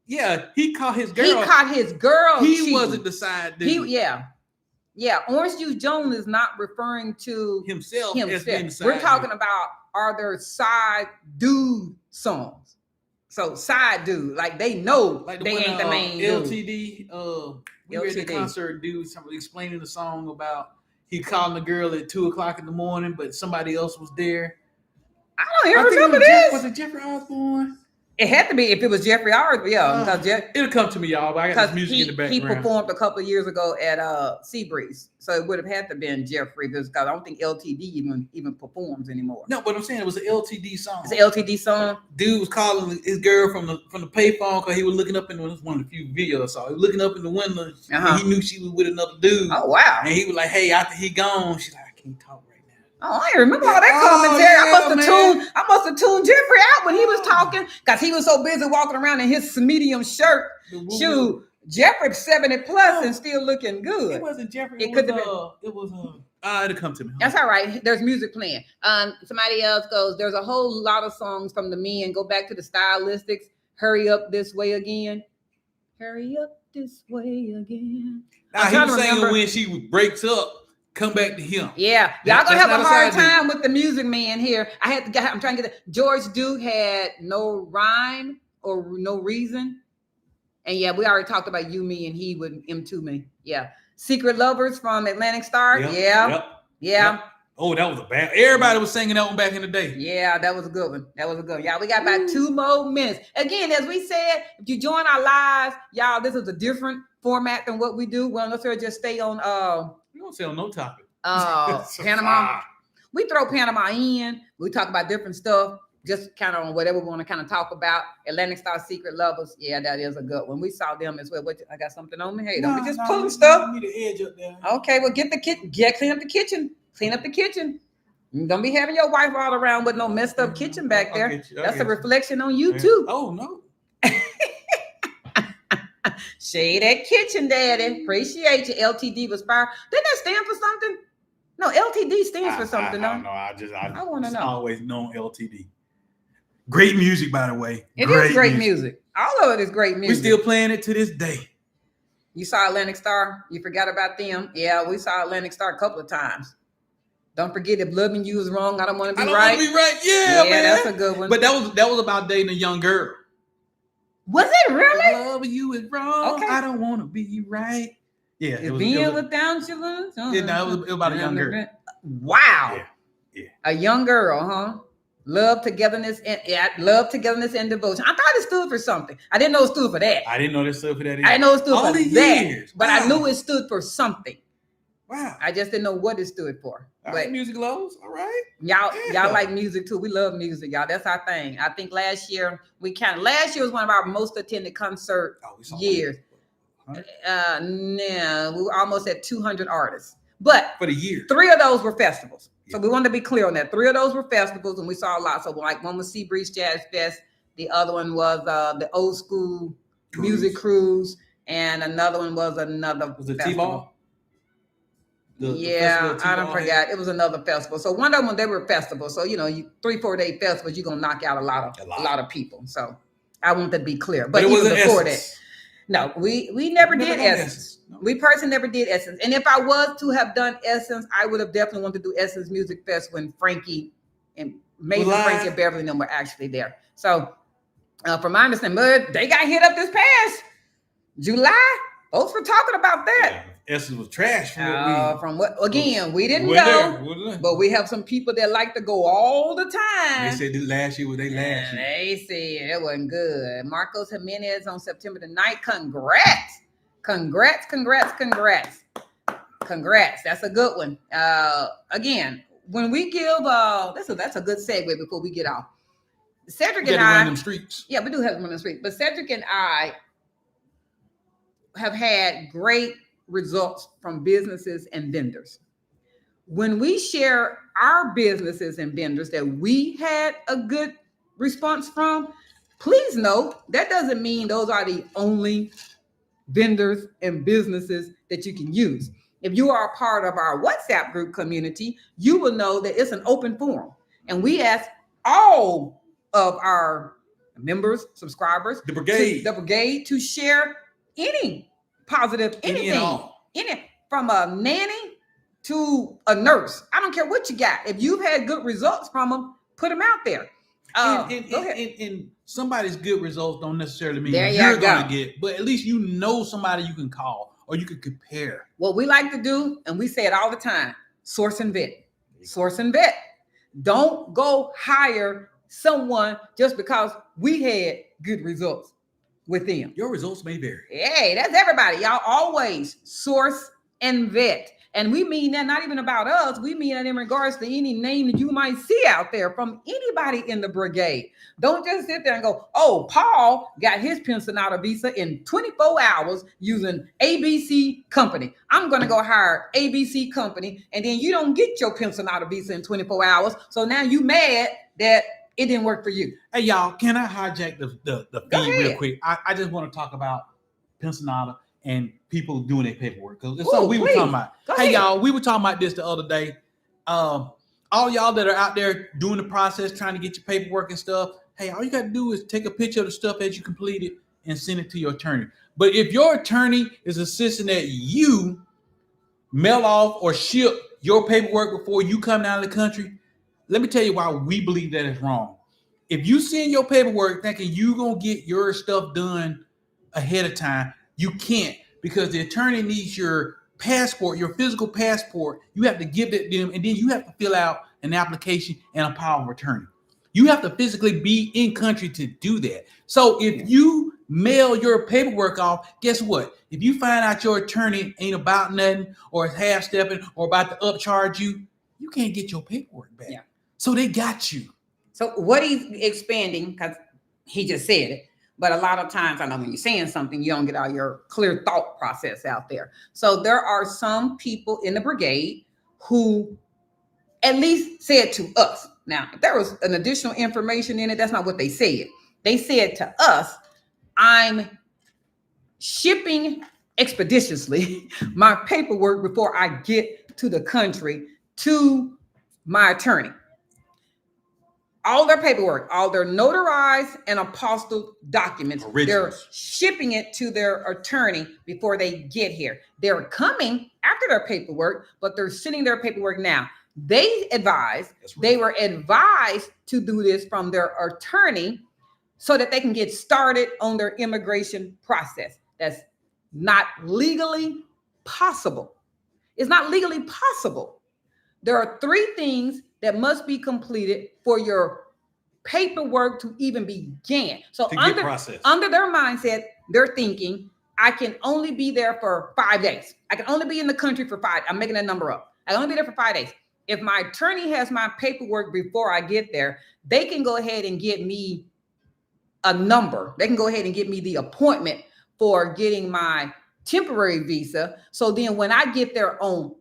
Yeah, he caught his girl. He caught his girl. He cheating. wasn't the side dude. Yeah. Orange Juice Jones is not referring to himself. As being the side We're talking dude. about are there side dude songs? So side dude, like they know Like they ain't the main LTD. We were at the LTD. concert, dude. Somebody explaining the song about he calling the girl at 2:00 in the morning, but somebody else was there. I don't even I think remember it was this. Was it Jeffrey Osborne? It had to be if it was Jeffrey Osborne, because It'll come to me, y'all. But I got this music in the background. he performed a couple of years ago at Seabreeze, so it would have had to been Jeffrey because I don't think LTD even performs anymore. No, but I'm saying it was an LTD song. It's an LTD song. Dude was calling his girl from the payphone because he was looking up in the, one of the few videos I saw. He was looking up in the window and he knew she was with another dude. Oh wow! And he was like, "Hey, after he gone," she's like, "I can't talk right now." Oh, I remember all that commentary. I must have tuned Jeffrey out when he was talking because he was so busy walking around in his medium shirt. Shoot, Jeffrey 70 plus and still looking good. It wasn't Jeffrey. It could have been. It was. It'll come to me. That's all right. There's music playing. Somebody else goes. There's a whole lot of songs from the men. Go back to the stylistics. Hurry up this way again. Hurry up this way again. Now, he was saying when she breaks up. Come back to him. Yeah, y'all gonna have a hard time with the music man here. I'm trying to get that. George Duke had no rhyme or no reason, and yeah, we already talked about you, me, and he with M2 me. Yeah, Secret Lovers from Atlantic Star. Yeah. Oh, that was a bad. Everybody was singing that one back in the day. Yeah, that was a good one. Y'all, we got about 2 more minutes. Again, as we said, if you join our lives, y'all, this is a different format than what we do. Well, let's just stay on. We don't say on no topic. Panama. We throw Panama in. We talk about different stuff, just kind of on whatever we want to kind of talk about. Atlantic Star Secret Lovers. Yeah, that is a good one. We saw them as well. I got something on me. Hey, don't be just pulling stuff. Need the edge up there. Okay, well, get the kitchen. Clean up the kitchen. Clean up the kitchen. Don't be having your wife all around with no messed up kitchen back there. That's a reflection on you too. Oh no. Shade that kitchen, daddy. Appreciate you. LTD was fire. Didn't that stand for something? No, LTD stands for something. I don't know. I want to know. Always known LTD. Great music, by the way. It is great music. All of it is great music. We're still playing it to this day. You saw Atlantic Star? You forgot about them? Yeah, we saw Atlantic Star a couple of times. Don't forget, if loving you is wrong, I don't want to be right. Yeah, man. That's a good one. But that was about dating a young girl. Was it really? Loving you is wrong. Okay. I don't want to be right. Yeah, it was without you. It was about a young girl. Wow. Yeah. A young girl, huh? Love, togetherness, and devotion. I thought it stood for something. I didn't know it stood for that. I didn't know it stood for that either. I didn't know it stood All for the that. years. But Wow. I knew it stood for something. Wow. I just didn't know what it stood for. All right, music lows. All right. Y'all like music too. We love music, y'all. That's our thing. I think last year was one of our most attended concert years. No, we were almost at 200 artists. But for the year, 3 of those were festivals. So we wanted to be clear on that. 3 of those were festivals, and we saw a lot. So like one was Seabreeze Jazz Fest, the other one was the Old School Music Cruise, and another one was another. Was it festival. T-Ball? I don't forget. It was another festival. So one of them, they were festivals. So 3-4 day festivals, you're gonna knock out a lot of people. So I want that to be clear. But even before that, no, we never did Essence. No. We personally never did Essence. And if I was to have done Essence, I would have definitely wanted to do Essence Music Fest when Frankie and Mason, Frankie, and Beverly and them were actually there. So from my understanding, but they got hit up this past July. Folks were talking about that. Yeah, Essence was trash. From what again? We didn't know, but we have some people that like to go all the time. They said this last year was their last year. They said it wasn't good. Marcos Jimenez on September the 9th. Congrats. That's a good one. Again, when we give that's a good segue before we get off. Cedric and I, them streets. Yeah, we do have them on the street. But Cedric and I have had great results from businesses and vendors. When we share our businesses and vendors that we had a good response from, please know that doesn't mean those are the only vendors and businesses that you can use. If you are a part of our WhatsApp group community, you will know that it's an open forum. And we ask all of our members, subscribers, the brigade to share any positive, anything, from a nanny to a nurse. I don't care what you got. If you've had good results from them, put them out there. Go ahead. And somebody's good results don't necessarily mean you're going to get, but at least you know somebody you can call or you can compare. What we like to do, and we say it all the time, source and vet. Source and vet. Don't go hire someone just because we had good results with them. Your results may vary. Hey, that's everybody. Y'all always source and vet. And we mean that not even about us. We mean that in regards to any name that you might see out there from anybody in the brigade. Don't just sit there and go, oh, Paul got his Pensionata visa in 24 hours using ABC Company. I'm going to go hire ABC Company. And then you don't get your Pensionata visa in 24 hours. So now you mad that it didn't work for you. Hey, y'all, can I hijack the feed real quick? I just want to talk about Pensionata and people doing their paperwork. Because it's something we were talking about. Hey, y'all, we were talking about this the other day. All y'all that are out there doing the process, trying to get your paperwork and stuff, hey, all you got to do is take a picture of the stuff that you completed and send it to your attorney. But if your attorney is insisting that you mail off or ship your paperwork before you come down to the country, let me tell you why we believe that is wrong. If you send your paperwork thinking you're going to get your stuff done ahead of time, you can't, because the attorney needs your passport, your physical passport. You have to give it to them, and then you have to fill out an application and a power of attorney. You have to physically be in country to do that. So if you mail your paperwork off, guess what? If you find out your attorney ain't about nothing or is half-stepping or about to upcharge you, you can't get your paperwork back. Yeah. So they got you. So what he's expanding, because he just said it, but a lot of times, I know when you're saying something, you don't get all your clear thought process out there. So there are some people in the brigade who at least said to us. Now, if there was an additional information in it, that's not what they said. They said to us, I'm shipping expeditiously my paperwork before I get to the country to my attorney. All their paperwork, all their notarized and apostilled documents, they're shipping it to their attorney before they get here. They're coming after their paperwork, but they're sending their paperwork now. They were advised to do this from their attorney so that they can get started on their immigration process. That's not legally possible. It's not legally possible. There are 3 things that must be completed for your paperwork to even begin. So under their mindset, they're thinking, I can only be there for 5 days. I can only be in the country for 5. I'm making that number up. I can only be there for 5 days. If my attorney has my paperwork before I get there, they can go ahead and get me a number. They can go ahead and get me the appointment for getting my temporary visa. So then when I get there on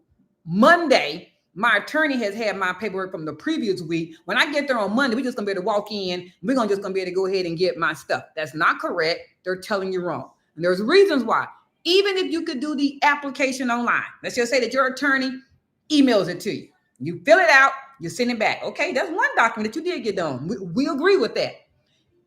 Monday, my attorney has had my paperwork from the previous week. When I get there on Monday, we're just gonna be able to walk in. We're just gonna be able to go ahead and get my stuff. That's not correct. They're telling you wrong. And there's reasons why. Even if you could do the application online, let's just say that your attorney emails it to you. You fill it out, you send it back. Okay, that's one document that you did get done. We agree with that.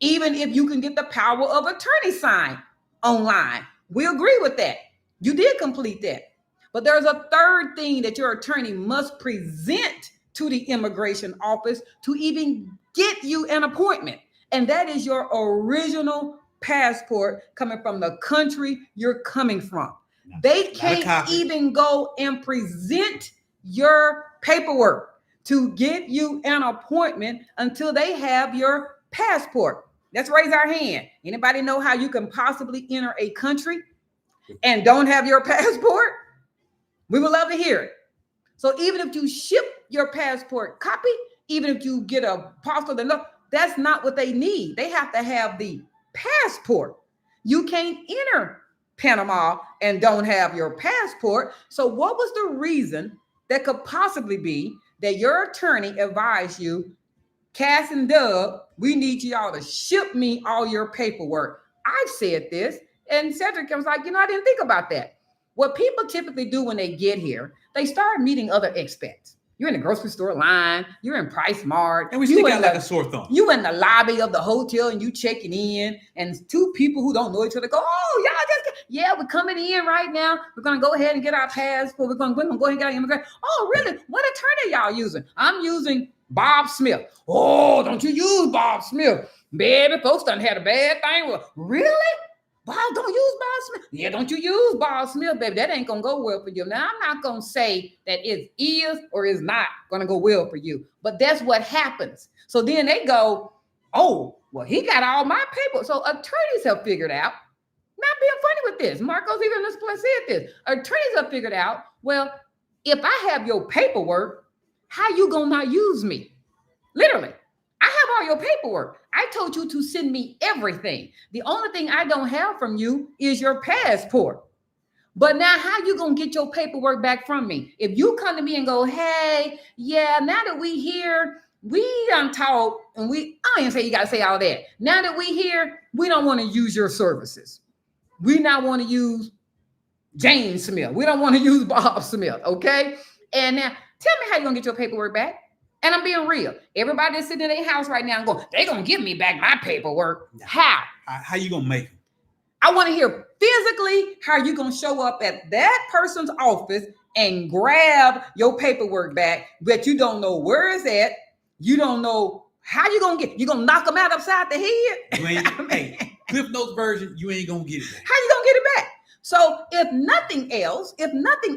Even if you can get the power of attorney signed online, we agree with that. You did complete that. But there's a third thing that your attorney must present to the immigration office to even get you an appointment. And that is your original passport coming from the country you're coming from. They can't even go and present your paperwork to get you an appointment until they have your passport. Let's raise our hand. Anybody know how you can possibly enter a country and don't have your passport? We would love to hear it. So even if you ship your passport copy, even if you get a parcel, that's not what they need. They have to have the passport. You can't enter Panama and don't have your passport. So what was the reason that could possibly be that your attorney advised you, Cass and Doug, we need y'all to ship me all your paperwork? I've said this, and Cedric was like, I didn't think about that. What people typically do when they get here, they start meeting other expats. You're in the grocery store line, you're in Price Mart, and we still got like a sore thumb. You in the lobby of the hotel and you checking in, and two people who don't know each other go, "Oh, y'all we're coming in right now. We're gonna go ahead and get our passport. We're gonna go ahead and get our immigration." "Oh, really? What attorney y'all using?" "I'm using Bob Smith." "Oh, don't you use Bob Smith, baby? Folks done had a bad thing with." "Really? Bob, don't use Bob Smith." "Yeah, don't you use Bob Smith, baby. That ain't going to go well for you." Now, I'm not going to say that it is or is not going to go well for you, but that's what happens. So then they go, "Oh, well, he got all my paper." So attorneys have figured out, not being funny with this, Marcos even this place said this, attorneys have figured out, well, if I have your paperwork, how you going to not use me? Literally. I have all your paperwork. I told you to send me everything. The only thing I don't have from you is your passport. But now how you going to get your paperwork back from me? If you come to me and go, "Hey, yeah, now that we here, we done talk," and I don't even say you got to say all that. "Now that we here, we don't want to use your services. We not want to use James Smith. We don't want to use Bob Smith." Okay. And now tell me how you going to get your paperwork back. And I'm being real. Everybody that's sitting in their house right now and going, "They're going to give me back my paperwork." How? How you going to make it? I want to hear physically how you going to show up at that person's office and grab your paperwork back, but you don't know where it's at. You don't know how you going to get it. You going to knock them out upside the head? You ain't, hey, Cliff Notes version, you ain't going to get it back. How you going to get it back? So if nothing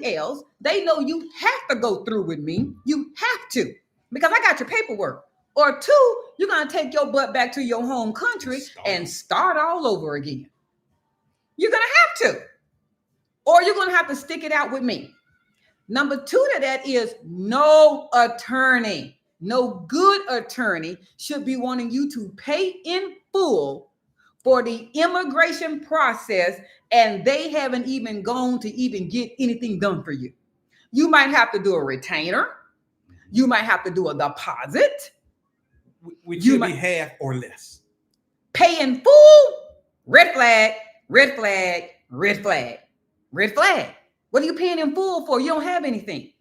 else, they know you have to go through with me. You have to. Because I got your paperwork. Or two, you're going to take your butt back to your home country and start all over again. You're going to have to. Or you're going to have to stick it out with me. Number two to that is no attorney. No good attorney should be wanting you to pay in full for the immigration process, and they haven't even gone to even get anything done for you. You might have to do a retainer. You might have to do a deposit. Which should be half or less. Pay in full. Red flag, red flag, red flag, red flag. What are you paying in full for? You don't have anything.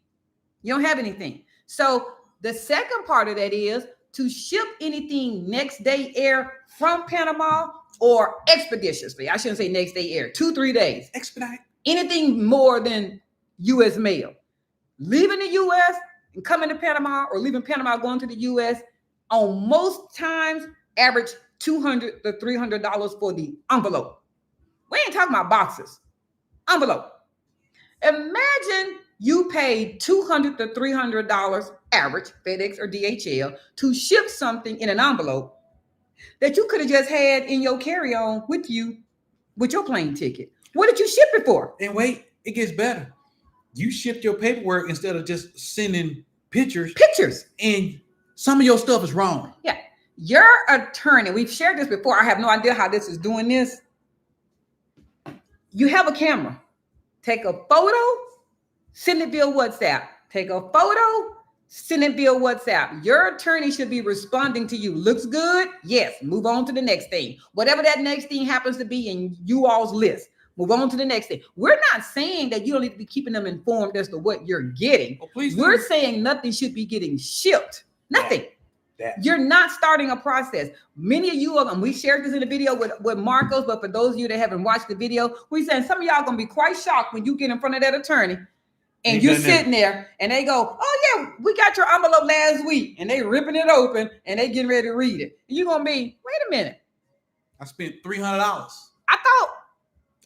So the second part of that is to ship anything next day air from Panama or expeditiously. I shouldn't say next day air. 2-3 days. Expedite. Anything more than U.S. mail. Leaving the U.S. and coming to Panama, or leaving Panama going to the U.S., on most times average $200 to $300 for the envelope. We ain't talking about boxes. Envelope. Imagine you paid $200 to $300 average, FedEx or DHL, to ship something in an envelope that you could have just had in your carry-on with you with your plane ticket. What did you ship it for? And wait, it gets better. You shipped your paperwork instead of just sending pictures. And some of your stuff is wrong. Yeah. Your attorney, we've shared this before. I have no idea how this is doing this. You have a camera. Take a photo, send it via WhatsApp. Take a photo, send it via WhatsApp. Your attorney should be responding to you. Looks good? Yes. Move on to the next thing. Whatever that next thing happens to be in you all's list. Move on to the next thing. We're not saying that you don't need to be keeping them informed as to what you're getting. Oh, please We're saying nothing should be getting shipped. Nothing. You're not starting a process. Many of you, and we shared this in the video with Marcos, but for those of you that haven't watched the video, we're saying some of y'all going to be quite shocked when you get in front of that attorney And you sitting there and they go, oh yeah, we got your envelope last week. And they ripping it open and they getting ready to read it. And you're going to be, wait a minute. I spent $300.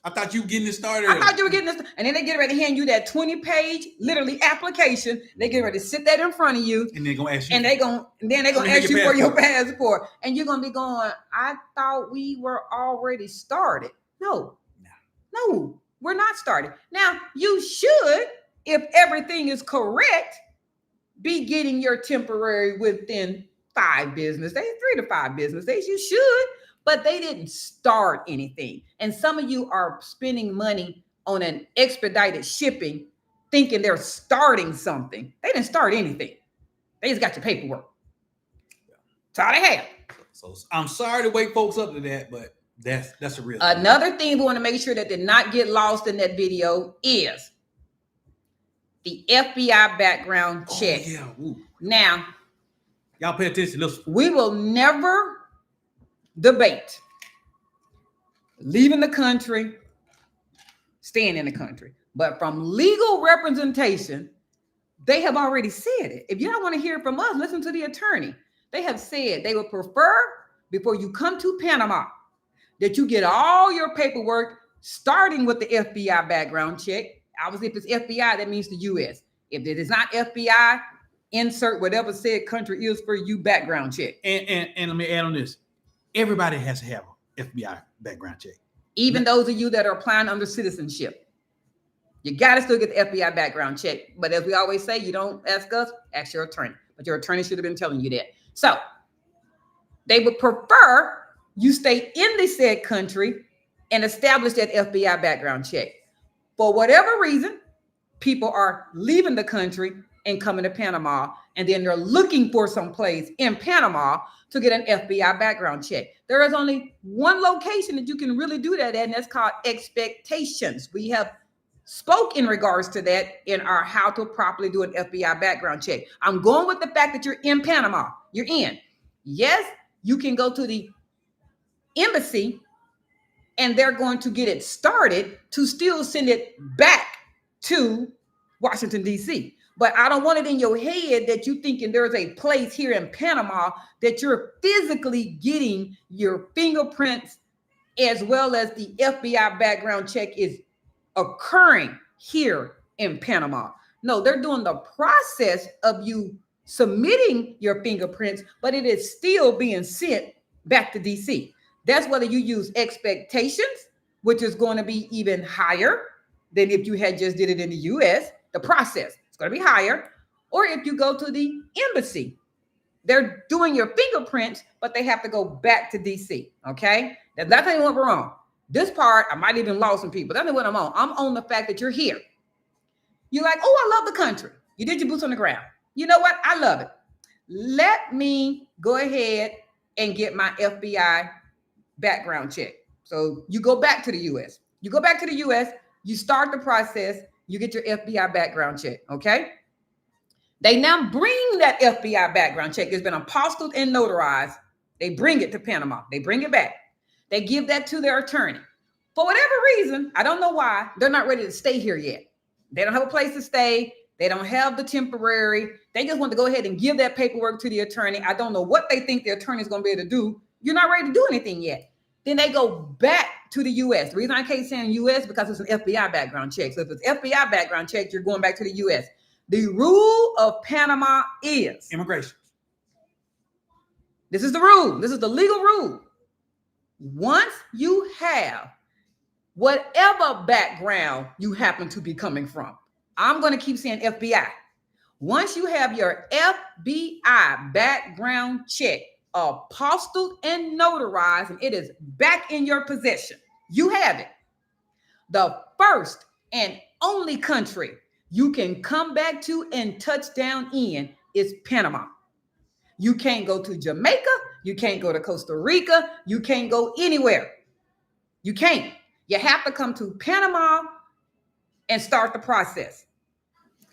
I thought you were getting this started. I thought you were getting this. And then they get ready to hand you that 20-page, literally application. They get ready to sit that in front of you. And they're going to ask you. And they're going to ask you for your passport. And you're going to be going, I thought we were already started. No, we're not started. Now, you should, if everything is correct, be getting your temporary within 5 business days, 3 to 5 business days. You should. But they didn't start anything. And some of you are spending money on an expedited shipping thinking they're starting something. They didn't start anything. They just got your paperwork. That's all they have. So I'm sorry to wake folks up to that, but that's a real thing. Another thing we want to make sure that did not get lost in that video is the FBI background check. Oh, yeah. Ooh. Now, y'all pay attention. Listen. We will never debate leaving the country, staying in the country. But from legal representation, they have already said it. If you don't want to hear it from us, listen to the attorney. They have said they would prefer, before you come to Panama, that you get all your paperwork, starting with the FBI background check. Obviously, if it's FBI, that means the U.S. If it is not FBI, insert whatever said country is for you background check. And let me add on this. Everybody has to have an FBI background check. Even those of you that are applying under citizenship. You got to still get the FBI background check. But as we always say, you don't ask us, ask your attorney. But your attorney should have been telling you that. So they would prefer you stay in the said country and establish that FBI background check. For whatever reason, people are leaving the country and coming to Panama, and then they're looking for some place in Panama to get an FBI background check. There is only one location that you can really do that at, and that's called expectations. We have spoke in regards to that in our how to properly do an FBI background check. I'm going with the fact that you're in Panama. You're in. Yes, you can go to the embassy and they're going to get it started to still send it back to Washington, D.C. But I don't want it in your head that you thinking there's a place here in Panama that you're physically getting your fingerprints as well as the FBI background check is occurring here in Panama. No, they're doing the process of you submitting your fingerprints, but it is still being sent back to DC. That's whether you use expectations, which is going to be even higher than if you had just did it in the US, the process. Going to be higher, or if you go to the embassy, they're doing your fingerprints, but they have to go back to DC. Okay, that's not what we're on. This part, I might even lost some people. That's not what I'm on. I'm on the fact that you're here. You're like, oh, I love the country. You did your boots on the ground. You know what? I love it. Let me go ahead and get my FBI background check. So you go back to the U.S. You go back to the U.S. You start the process. You get your FBI background check, okay? They now bring that FBI background check. It's been apostilled and notarized. They bring it to Panama. They bring it back. They give that to their attorney. For whatever reason, I don't know why, they're not ready to stay here yet. They don't have a place to stay. They don't have the temporary. They just want to go ahead and give that paperwork to the attorney. I don't know what they think the attorney is going to be able to do. You're not ready to do anything yet. Then they go back to the U.S. The reason I can't say U.S. because it's an FBI background check. So if it's FBI background check, you're going back to the U.S. The rule of Panama is immigration. This is the rule. This is the legal rule. Once you have whatever background you happen to be coming from, I'm going to keep saying FBI. Once you have your FBI background check, apostilled and notarized, and it is back in your possession, you have it. The first and only country you can come back to and touch down in is Panama. You can't go to Jamaica. You can't go to Costa Rica. You can't go anywhere. You can't. You have to come to Panama and start the process.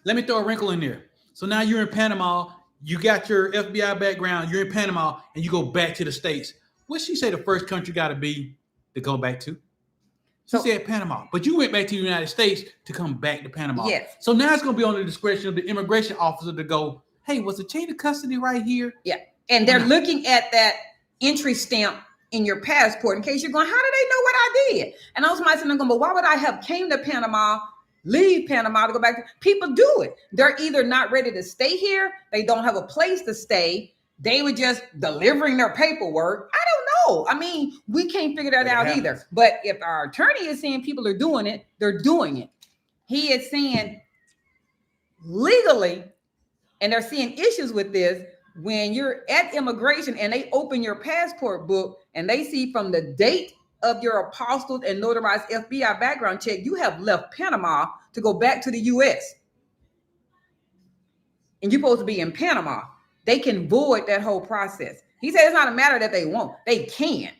Let me throw a wrinkle in there. So now you're in Panama. You got your FBI background. You're in Panama, and you go back to the States. What she say the first country got to be to go back to? She said Panama, but you went back to the United States to come back to Panama. Yes. So now it's going to be on the discretion of the immigration officer to go, hey, was the chain of custody right here? Yeah. And they're looking at that entry stamp in your passport in case you're going, how do they know what I did? And I was myself going, but why would I have came to Panama, leave Panama to go back? People do it. They're either not ready to stay here. They don't have a place to stay. They were just delivering their paperwork. I don't know. I mean, we can't figure that out either. But if our attorney is saying people are doing it, they're doing it. He is saying legally, and they're seeing issues with this, when you're at immigration and they open your passport book and they see from the date of your apostilled and notarized FBI background check, you have left Panama to go back to the U.S. And you're supposed to be in Panama. They can void that whole process. He said it's not a matter that they won't. They can.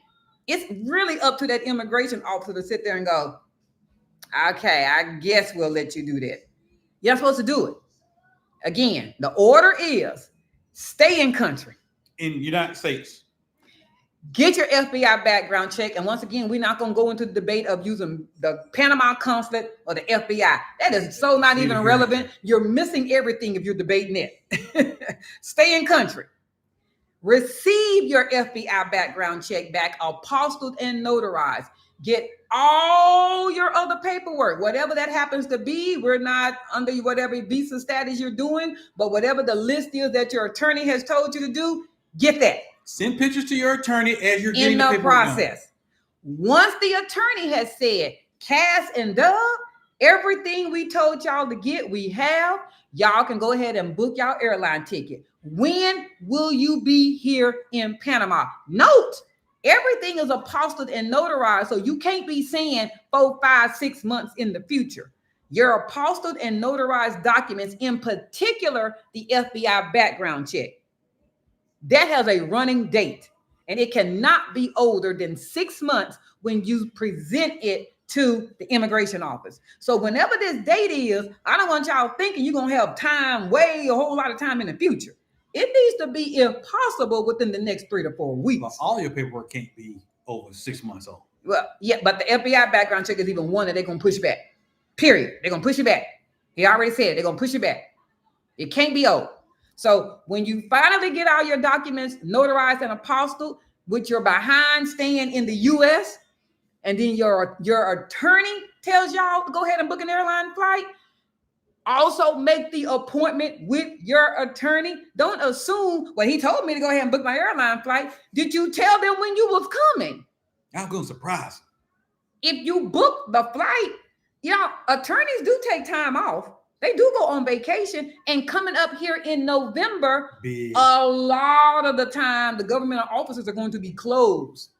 It's really up to that immigration officer to sit there and go, okay, I guess we'll let you do that. You're not supposed to do it. Again, the order is stay in country. In the United States. Get your FBI background check. And once again, we're not going to go into the debate of using the Panama consulate or the FBI. That is so not even relevant. You're missing everything if you're debating it. Stay in country. Receive your FBI background check back, apostilled and notarized. Get all your other paperwork, whatever that happens to be. We're not under whatever visa status you're doing, but whatever the list is that your attorney has told you to do, get that. Send pictures to your attorney as you're getting in the the process. Once the attorney has said, Cass and Dub, everything we told y'all to get, we have. Y'all can go ahead and book y'all airline ticket. When will you be here in Panama? Note, everything is apostilled and notarized, so you can't be saying 4, 5, 6 months in the future. Your apostilled and notarized documents, in particular, the FBI background check, that has a running date, and it cannot be older than 6 months when you present it to the immigration office. So whenever this date is, I don't want y'all thinking you're going to have time, a whole lot of time in the future. It needs to be, if possible, within the next 3 to 4 weeks. Well, all your paperwork can't be over 6 months old. Well, yeah, but the FBI background check is even one that they're going to push back. Period. They're going to push it back. He already said they're going to push it back. It can't be old. So when you finally get all your documents notarized and apostilled, with your behind staying in the U.S., and then your attorney tells y'all to go ahead and book an airline flight, also make the appointment with your attorney. Don't assume, well, he told me to go ahead and book my airline flight. Did you tell them when you was coming? I'm going to surprise. If you book the flight, attorneys do take time off. They do go on vacation, and coming up here in November, a lot of the time, the government offices are going to be closed.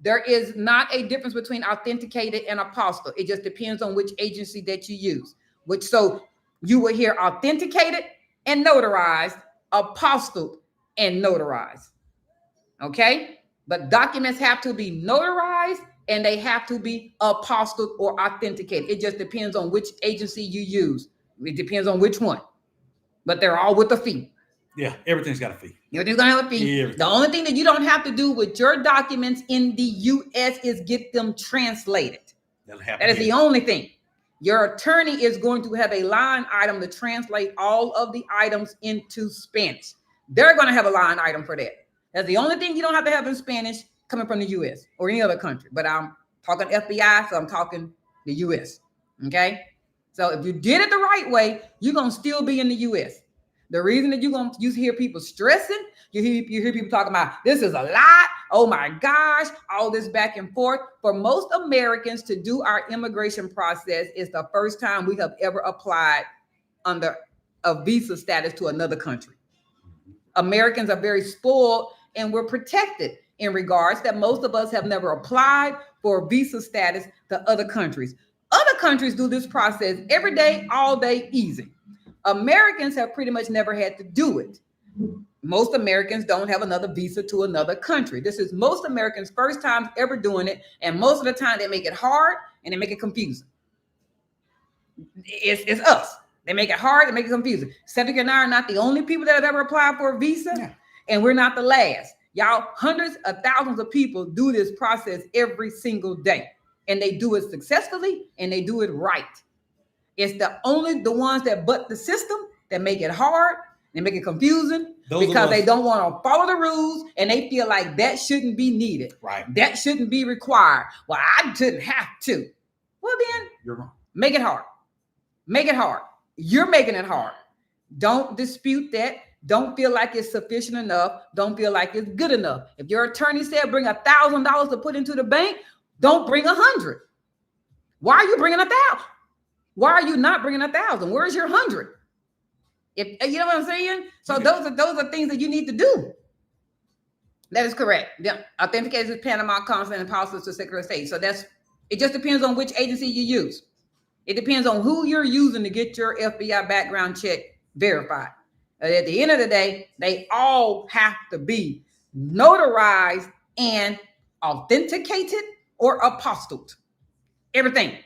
There is not a difference between authenticated and apostilled. It just depends on which agency that you use. So you will hear authenticated and notarized, apostilled and notarized. Okay? But documents have to be notarized and they have to be apostilled or authenticated. It just depends on which agency you use. It depends on which one. But they're all with a fee. Yeah, everything's got a fee. Everything's gonna have a fee. Everything. The only thing that you don't have to do with your documents in the U.S. is get them translated. That is the only thing. Your attorney is going to have a line item to translate all of the items into Spanish. They're going to have a line item for that. That's the only thing you don't have to have in Spanish coming from the U.S. or any other country. But I'm talking FBI, so I'm talking the U.S. Okay? So if you did it the right way, you're going to still be in the U.S. The reason that you hear people stressing, you hear people talking about this is a lot. Oh my gosh, all this back and forth. For most Americans to do our immigration process is the first time we have ever applied under a visa status to another country. Americans are very spoiled and we're protected in regards that most of us have never applied for visa status to other countries. Other countries do this process every day, all day, easy. Americans have pretty much never had to do it. Most Americans don't have another visa to another country. This is most Americans' first time ever doing it. And most of the time they make it hard and they make it confusing. It's us. They make it hard and make it confusing. Cedric and I are not the only people that have ever applied for a visa. And we're not the last. Y'all, hundreds of thousands of people do this process every single day. and they do it successfully and they do it right. It's the ones that butt the system that make it hard, they make it confusing because they don't want to follow the rules and they feel like that shouldn't be needed. Right. That shouldn't be required. Well, I shouldn't have to. Well, then You're wrong. Make it hard. Make it hard. You're making it hard. Don't dispute that. Don't feel like it's sufficient enough. Don't feel like it's good enough. If your attorney said bring $1,000 to put into the bank, don't bring 100. Why are you bringing 1,000? Why are you not bringing 1,000? Where's your 100? If you know what I'm saying? So those are things that you need to do. That is correct. Yeah. Authentication is Panama, constant and policies to Secretary of State. So it just depends on which agency you use. It depends on who you're using to get your FBI background check verified. At the end of the day, they all have to be notarized and authenticated or apostilled. Everything.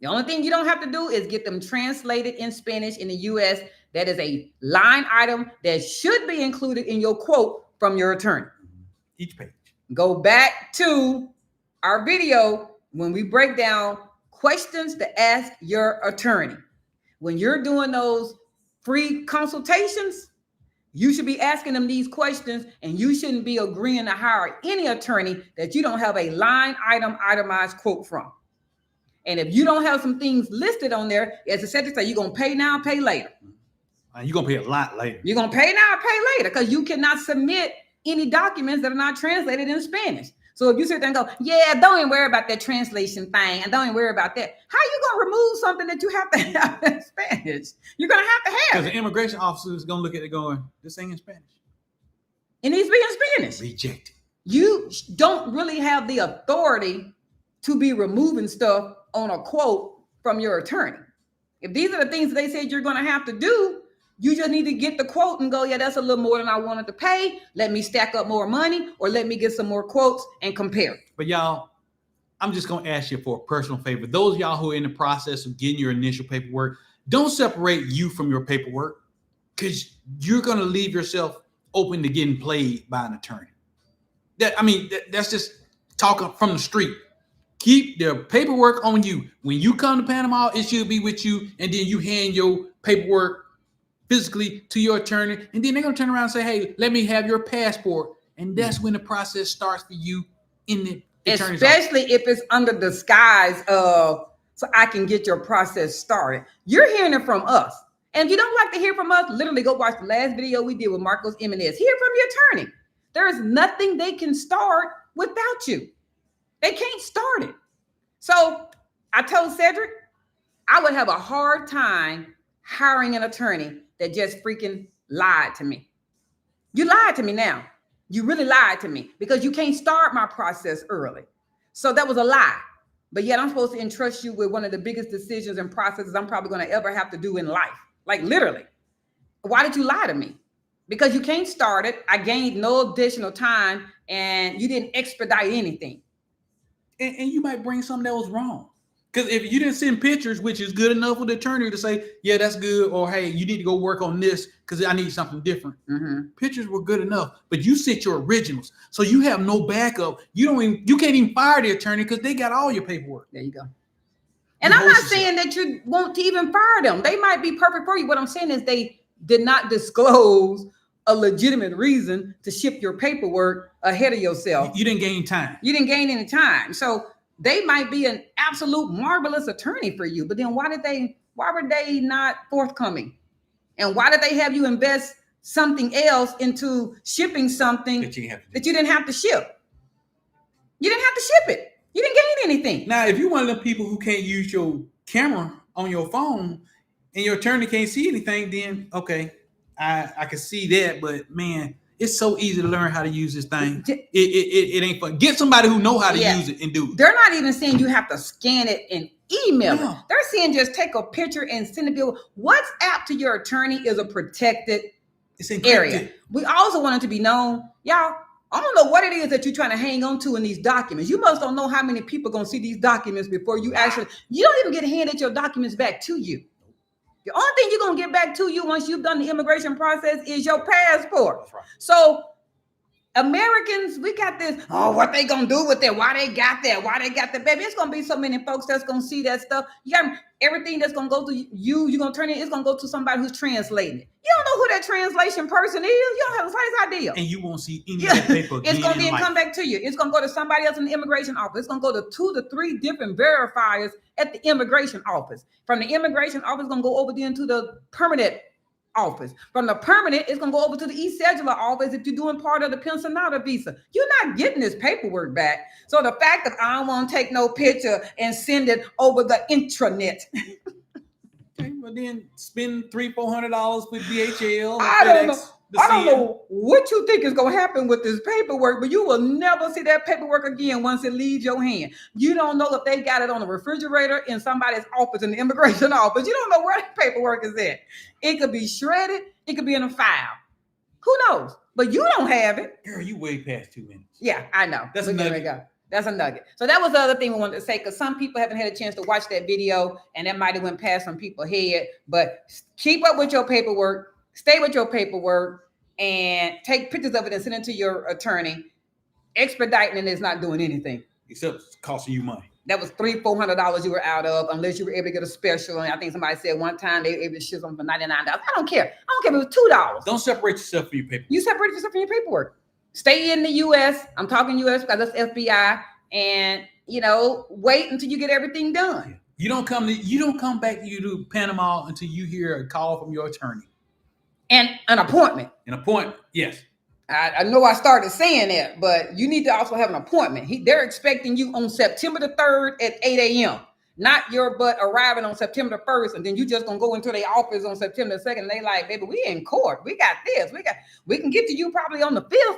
The only thing you don't have to do is get them translated in Spanish in the U.S. That is a line item that should be included in your quote from your attorney. Each page. Go back to our video when we break down questions to ask your attorney. When you're doing those free consultations, you should be asking them these questions, and you shouldn't be agreeing to hire any attorney that you don't have a line item itemized quote from. And if you don't have some things listed on there, as a secretary, you're going to pay now, pay later. You're going to pay a lot later. You're going to pay now, pay later, because you cannot submit any documents that are not translated in Spanish. So if you sit there and go, yeah, don't even worry about that translation thing, and don't even worry about that. How are you going to remove something that you have to have in Spanish? You're going to have Because the immigration officer is going to look at it going, this ain't in Spanish. It needs to be in Spanish. Rejected. You don't really have the authority to be removing stuff on a quote from your attorney. If these are the things they said you're going to have to do, you just need to get the quote and go, yeah, that's a little more than I wanted to pay. Let me stack up more money, or let me get some more quotes and compare. But y'all, I'm just going to ask you for a personal favor. Those of y'all who are in the process of getting your initial paperwork, don't separate you from your paperwork, because you're going to leave yourself open to getting played by an attorney. That's just talking from the street. Keep their paperwork on you. When you come to Panama, it should be with you, and then you hand your paperwork physically to your attorney, and then they're going to turn around and say, hey, let me have your passport. And that's when the process starts for you in the attorney's office. Especially if it's under the disguise of, so I can get your process started. You're hearing it from us. And if you don't like to hear from us, literally go watch the last video we did with Marcos Jimenez. Hear from your attorney. There is nothing they can start without you. They can't start it. So I told Cedric, I would have a hard time hiring an attorney that just freaking lied to me. You lied to me now. You really lied to me, because you can't start my process early. So that was a lie. But yet I'm supposed to entrust you with one of the biggest decisions and processes I'm probably going to ever have to do in life. Like literally. Why did you lie to me? Because you can't start it. I gained no additional time, and you didn't expedite anything. And you might bring something that was wrong. Because if you didn't send pictures, which is good enough for the attorney to say, yeah, that's good, or hey, you need to go work on this because I need something different. Mm-hmm. Pictures were good enough, but you sent your originals, so you have no backup. You can't even fire the attorney because they got all your paperwork. There you go. And I'm not saying that you won't even fire them. They might be perfect for you. What I'm saying is they did not disclose a legitimate reason to ship your paperwork ahead of yourself. You didn't gain time. You didn't gain any time. So they might be an absolute marvelous attorney for you, but then why were they not forthcoming? And why did they have you invest something else into shipping something that you didn't have to ship? You didn't have to ship it. You didn't gain anything. Now, if you're one of the people who can't use your camera on your phone and your attorney can't see anything, then okay, I can see that. But man, it's so easy to learn how to use this thing. It ain't fun. Get somebody who know how to use it and do it. They're not even saying you have to scan it and email it. They're saying just take a picture and send it. WhatsApp to your attorney is a protected area. We also want it to be known, y'all. I don't know what it is that you're trying to hang on to in these documents. You must don't know how many people are going to see these documents before you you don't even get handed your documents back to you. The only thing you're going to get back to you once you've done the immigration process is your passport. That's right. So Americans, we got this. Oh, what they gonna do with that? Why they got that? Why they got that? Baby, it's gonna be so many folks that's gonna see that stuff. You got everything that's gonna go to you. You're gonna turn it. It's gonna go to somebody who's translating it. You don't know who that translation person is. You don't have the slightest idea. And you won't see any of that paper again. It's gonna be and come back to you. It's gonna go to somebody else in the immigration office. It's gonna go to 2 to 3 different verifiers at the immigration office. From the immigration office, it's gonna go over then to the permanent office. From the permanent, it's gonna go over to the Cedula office if you're doing part of the Pennsylvania visa. You're not getting this paperwork back. So the fact that I don't want to take no picture and send it over the intranet. Okay, well then spend $300-$400 with DHL. I don't know what you think is gonna happen with this paperwork, but you will never see that paperwork again once it leaves your hand. You don't know if they got it on the refrigerator in somebody's office in the immigration office. You don't know where that paperwork is at. It could be shredded, it could be in a file. Who knows? But you don't have it. Girl, you way past 2 minutes. Yeah, I know. That's a nugget. That's a nugget. So that was the other thing we wanted to say, because some people haven't had a chance to watch that video, and that might have went past some people's head. But keep up with your paperwork, stay with your paperwork, and take pictures of it and send it to your attorney. Expediting is not doing anything. Except it's costing you money. That was $300-$400 you were out of, unless you were able to get a special. And I think somebody said one time they were able to ship them for $99. I don't care. I don't care if it was $2. Don't separate yourself from your paperwork. You separate yourself from your paperwork. Stay in the U.S. I'm talking U.S. because that's FBI, and wait until you get everything done. You don't come back to Panama until you hear a call from your attorney. And an appointment. An appointment, yes. I know I started saying that, but you need to also have an appointment. They're expecting you on September the 3rd at 8 a.m. Not your butt arriving on September the 1st, and then you just gonna go into their office on September the 2nd. And they like, baby, we in court. We got this. We can get to you probably on the 5th.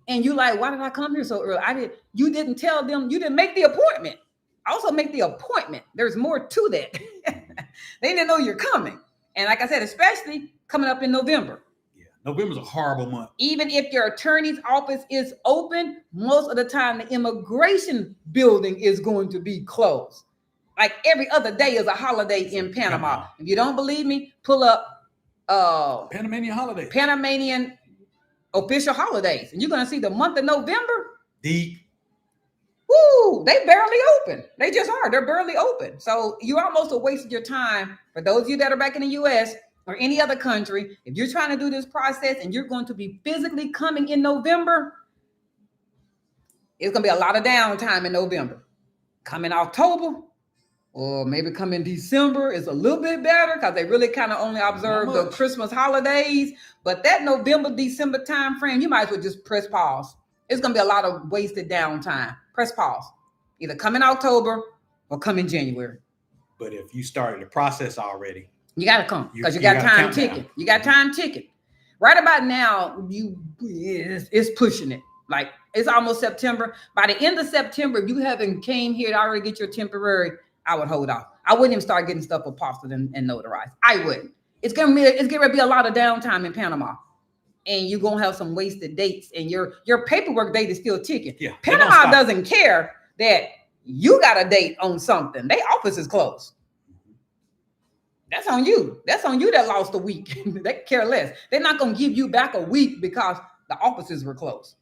And you like, why did I come here so early? You didn't tell them, you didn't make the appointment. Also make the appointment. There's more to that. They didn't know you're coming. And like I said, especially coming up in November. Yeah, November's a horrible month. Even if your attorney's office is open, most of the time the immigration building is going to be closed. Like every other day is a holiday in Panama. If you don't believe me, pull up Panamanian holiday. Panamanian official holidays, and you're going to see the month of November. Deep. Woo, they barely open. They just are. They're barely open. So you almost have wasted your time. For those of you that are back in the U.S. or any other country, if you're trying to do this process and you're going to be physically coming in November, it's going to be a lot of downtime in November. Come in October, or maybe come in December is a little bit better because they really kind of only observe the Christmas holidays. But that November, December time frame, you might as well just press pause. It's going to be a lot of wasted downtime. Press pause. Either come in October or come in January. But if you started the process already, you got to come because you got time ticking. You got time ticking. Right about now, it's pushing it. Like it's almost September. By the end of September, if you haven't came here to already get your temporary, I would hold off. I wouldn't even start getting stuff apostilled and notarized. I wouldn't. It's going to be a lot of downtime in Panama. And you're going to have some wasted dates. And your paperwork date is still ticking. Yeah, Panama doesn't care that you got a date on something. Their office is closed. That's on you. That's on you that lost a week. They care less. They're not going to give you back a week because the offices were closed.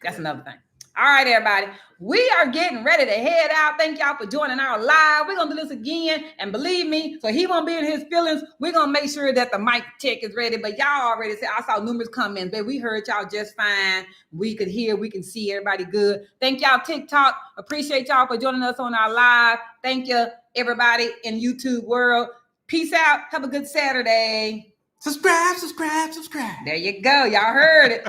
That's another thing. All right, everybody. We are getting ready to head out. Thank y'all for joining our live. We're going to do this again. And believe me, so he won't be in his feelings. We're going to make sure that the mic check is ready. But y'all already said, I saw numerous comments, but we heard y'all just fine. We could hear, we can see everybody good. Thank y'all, TikTok. Appreciate y'all for joining us on our live. Thank you, everybody in YouTube world. Peace out. Have a good Saturday. Subscribe. There you go. Y'all heard it.